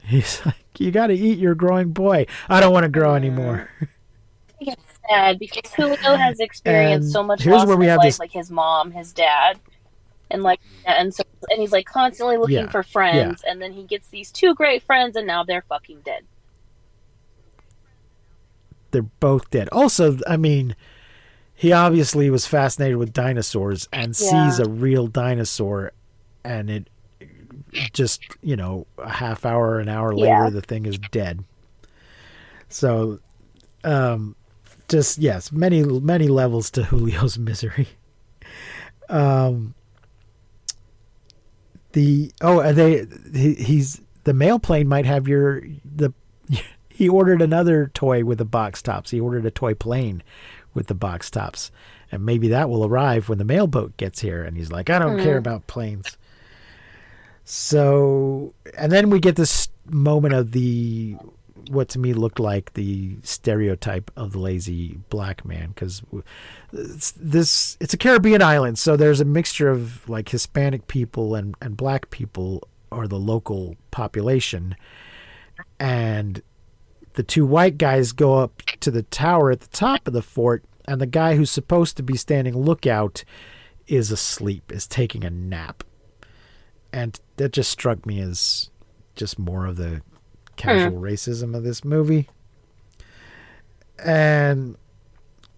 He's like, you got to eat your growing boy. I don't want to grow anymore. I get sad because Julio has experienced And so much here's loss where in we his have life, this- like his mom, his dad, and he's like constantly looking for friends, and then he gets these two great friends, and now they're fucking dead. They're both dead. Also, I mean, he obviously was fascinated with dinosaurs and sees a real dinosaur, and it just, a half hour, an hour later, the thing is dead. So, many levels to Julio's misery. The mail plane might have he ordered another toy with the box tops. He ordered a toy plane with the box tops, and maybe that will arrive when the mail boat gets here. And he's like, I don't care about planes. So, and then we get this moment of what to me looked like the stereotype of the lazy black man, because it's a Caribbean island, so there's a mixture of like Hispanic people and black people are the local population, and the two white guys go up to the tower at the top of the fort, and the guy who's supposed to be standing lookout is asleep, is taking a nap, and that just struck me as just more of the casual racism of this movie. And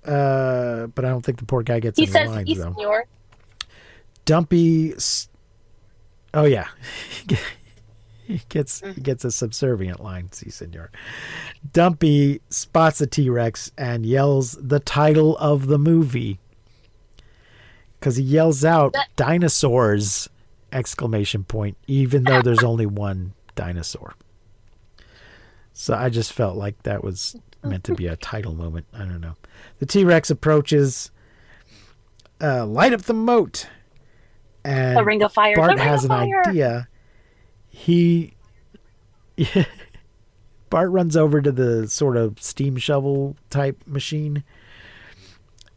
but I don't think the poor guy gets any lines, though. Senor. Dumpy, oh yeah, he gets a subservient line. Si, senor. Dumpy spots a T-Rex and yells the title of the movie, because he yells out "dinosaurs!" ! Even though there's only one dinosaur. So I just felt like that was meant to be a title moment. I don't know. The T-Rex approaches, light up the moat, and The Ring of Fire. Bart has an idea. Bart runs over to the sort of steam shovel type machine,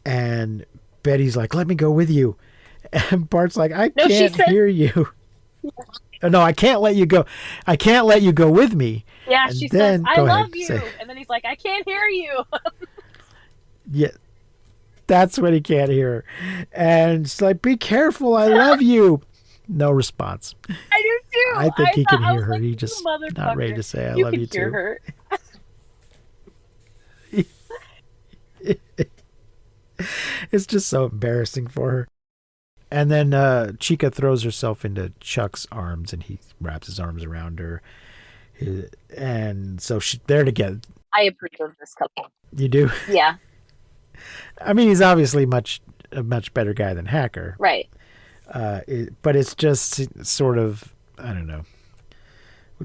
and Betty's like, let me go with you. And Bart's like, I can't hear you. No, I can't let you go. I can't let you go with me. Yeah, and she then, says, I love you. And then he's like, I can't hear you. Yeah, that's what he can't hear. And she's like, be careful. I love you. No response. I do too. I think he can hear her. Like, He just not ready to say I love you too. Her. It's just so embarrassing for her. And then Chica throws herself into Chuck's arms, and he wraps his arms around her. And so they're together. I approve of this couple. You do? Yeah. I mean, he's obviously a much better guy than Hacker. Right. But it's just sort of, I don't know.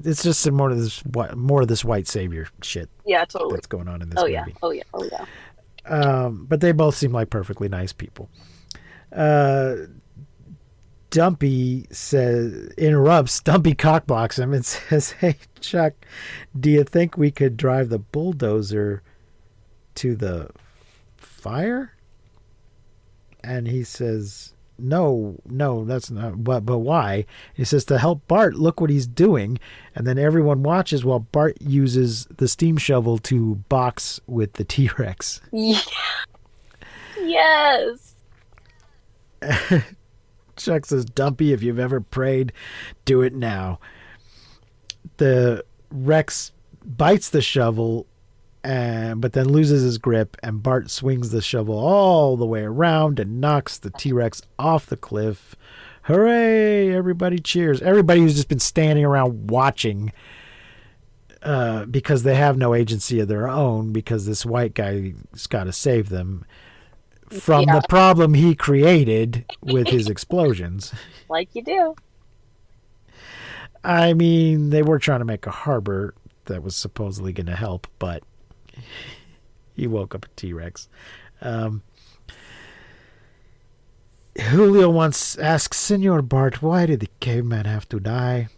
It's just some more of this white savior shit. Yeah, totally. That's going on in this movie. Oh yeah. But they both seem like perfectly nice people. Dumpy interrupts. Dumpy cockblocks him and says, "Hey, Chuck, do you think we could drive the bulldozer to the fire?" And he says, No, that's not. But why? He says, to help Bart. Look what he's doing. And then everyone watches while Bart uses the steam shovel to box with the T-Rex. Yeah. Yes. Chuck says, Dumpy, if you've ever prayed, do it now. The Rex bites the shovel, but then loses his grip, and Bart swings the shovel all the way around and knocks the T-Rex off the cliff. Hooray! Everybody cheers. Everybody who's just been standing around watching because they have no agency of their own, because this white guy's got to save them from the problem he created with his explosions. Like you do. I mean, they were trying to make a harbor that was supposedly going to help, but he woke up a T-Rex. Julio once asks Senor Bart, why did the caveman have to die?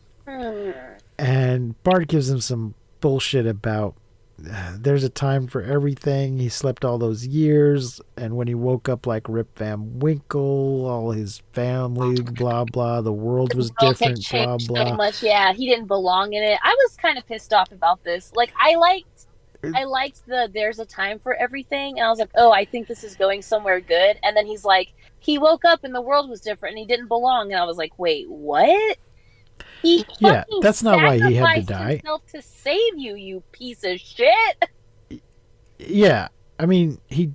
And Bart gives him some bullshit about there's a time for everything. He slept all those years, and when he woke up like Rip Van Winkle, all his family, blah, blah, the world was different, blah, blah. So much. Yeah, he didn't belong in it. I was kind of pissed off about this. Like, I liked the there's a time for everything, and I was like, oh, I think this is going somewhere good. And then he's like, he woke up and the world was different and he didn't belong. And I was like, wait, what? Yeah, that's not why he had to die. Himself to save you, you piece of shit. Yeah, I mean, he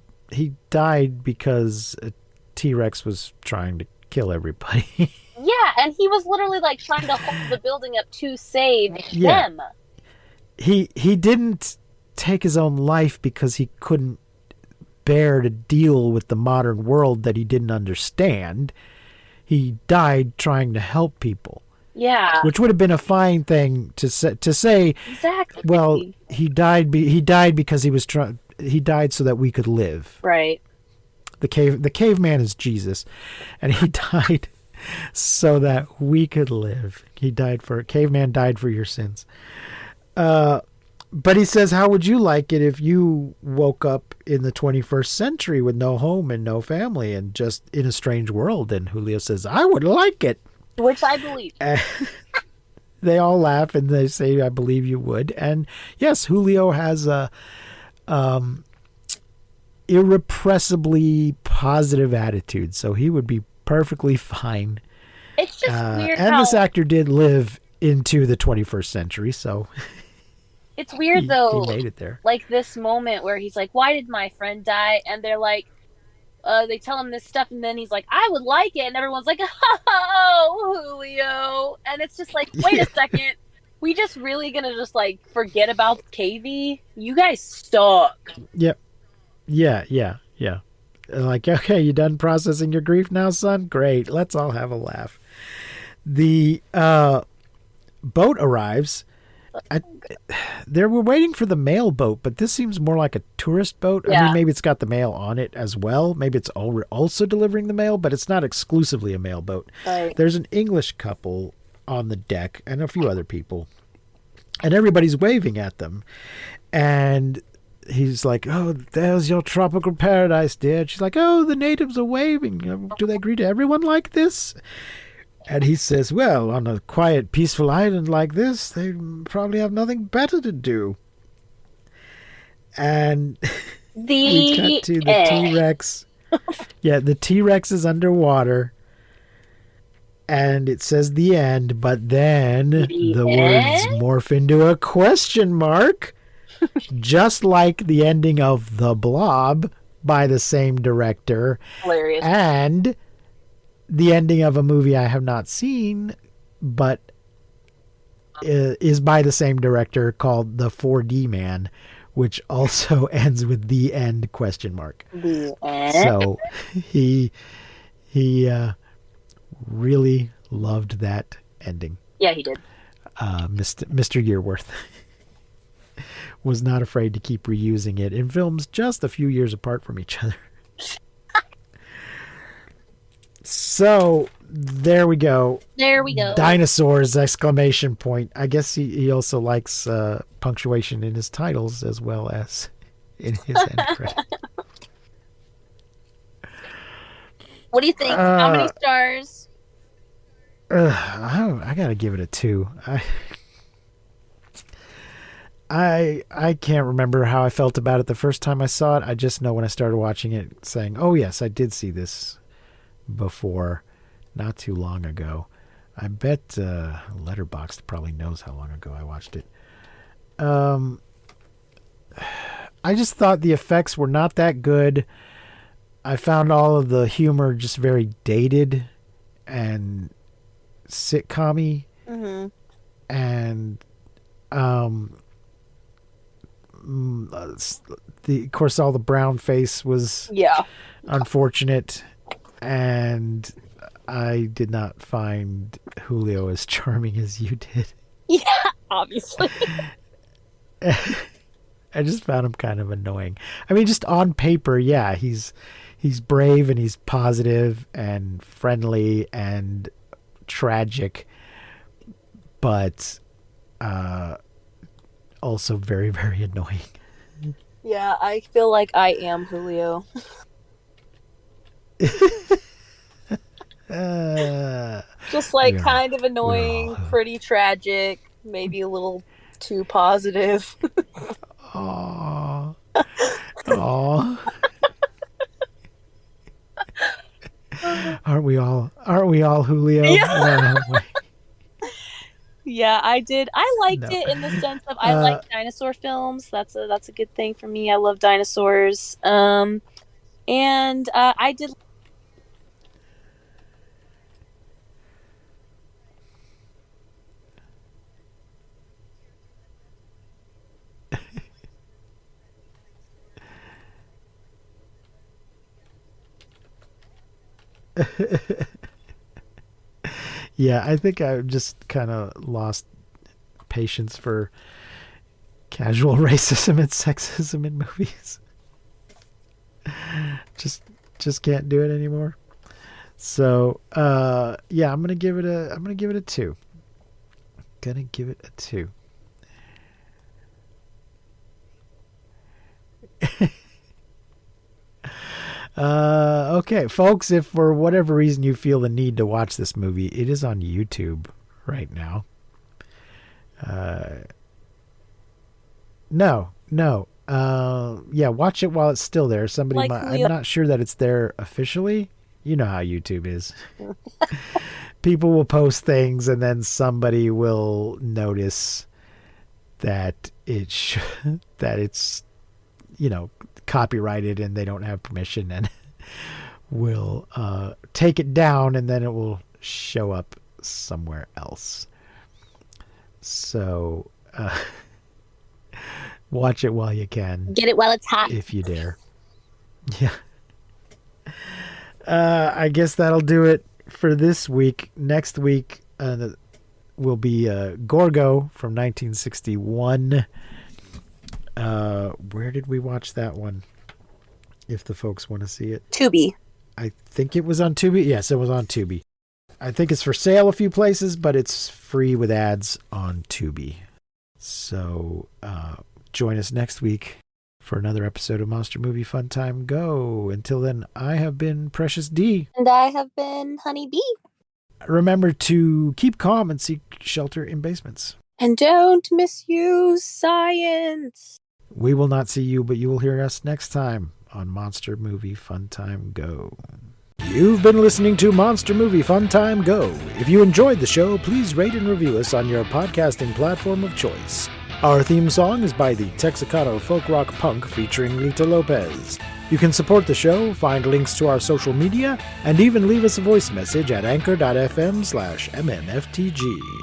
died because a T-Rex was trying to kill everybody. Yeah, and he was literally like trying to hold the building up to save them. He didn't take his own life because he couldn't bear to deal with the modern world that he didn't understand. He died trying to help people. Yeah, which would have been a fine thing to say. Exactly. Well, he died because he died so that we could live. Right. The caveman is Jesus, and he died so that we could live. Caveman died for your sins. But he says, how would you like it if you woke up in the 21st century with no home and no family and just in a strange world? And Julio says, I would like it. Which I believe. They all laugh and they say, I believe you would. And yes, Julio has a irrepressibly positive attitude, so he would be perfectly fine. It's just weird and this actor did live into the 21st century, so it's weird though. He made it there. Like this moment where he's like, why did my friend die? And they're like, they tell him this stuff, and then he's like, I would like it, and everyone's like, oh, Julio. And it's just like, wait a second, we just really gonna just like forget about KV? You guys suck. Yep. Yeah. Like, okay, you done processing your grief now, son? Great, let's all have a laugh. The boat arrives. They were waiting for the mail boat, but this seems more like a tourist boat. Yeah. I mean, maybe it's got the mail on it as well. Maybe it's also delivering the mail, but it's not exclusively a mail boat. Right. There's an English couple on the deck and a few other people, and everybody's waving at them. And he's like, oh, there's your tropical paradise, dear. She's like, oh, the natives are waving. Do they greet everyone like this? And he says, well, on a quiet, peaceful island like this, they probably have nothing better to do. And we cut to the T-Rex. Yeah, the T-Rex is underwater. And it says the end, but then the words morph into a question mark. Just like the ending of The Blob by the same director. Hilarious. And the ending of a movie I have not seen, but is by the same director, called The 4D Man, which also ends with the end ? The end. So he really loved that ending. Yeah, he did. Mr. Yearworth was not afraid to keep reusing it in films just a few years apart from each other. So there we go. There we go. Dinosaurs! ! I guess he also likes punctuation in his titles as well as in his end credit. What do you think? How many stars? I gotta give it a 2. I can't remember how I felt about it the first time I saw it. I just know when I started watching it, saying, "Oh yes, I did see this before, not too long ago." I bet Letterboxd probably knows how long ago I watched it. I just thought the effects were not that good. I found all of the humor just very dated and sitcom-y. Mm-hmm. And of course, all the brown face was unfortunate, and I did not find Julio as charming as you did. Yeah, obviously. I just found him kind of annoying. I mean, just on paper, yeah, he's brave and he's positive and friendly and tragic, but also very, very annoying. Yeah, I feel like I am Julio. Just like kind of annoying, pretty tragic, maybe a little too positive. Aww. Aww. Aren't we all Julio? Yeah. No. Yeah, I did. I liked it in the sense of I like dinosaur films. That's a good thing for me. I love dinosaurs. And I did. Yeah, I think I just kind of lost patience for casual racism and sexism in movies. Just can't do it anymore. So, yeah, I'm gonna give it a 2. Gonna give it a 2. Okay, folks, if for whatever reason you feel the need to watch this movie, it is on YouTube right now. No. Yeah, watch it while it's still there. I'm not sure that it's there officially. You know how YouTube is. People will post things and then somebody will notice that it's copyrighted and they don't have permission, and will take it down, and then it will show up somewhere else. So watch it while you can. Get it while it's hot. If you dare. Yeah. I guess that'll do it for this week. Next week will be Gorgo from 1961. Where did we watch that one? If the folks want to see it. Tubi. I think it was on Tubi. Yes, it was on Tubi. I think it's for sale a few places, but it's free with ads on Tubi. So join us next week for another episode of Monster Movie Fun Time Go. Until then, I have been Precious D. And I have been Honey Bee. Remember to keep calm and seek shelter in basements. And don't misuse science. We will not see you, but you will hear us next time on Monster Movie Fun Time Go. You've been listening to Monster Movie Fun Time Go. If you enjoyed the show, please rate and review us on your podcasting platform of choice. Our theme song is by the Texicano folk rock punk featuring Lita Lopez. You can support the show, find links to our social media, and even leave us a voice message at anchor.fm/MNFTG.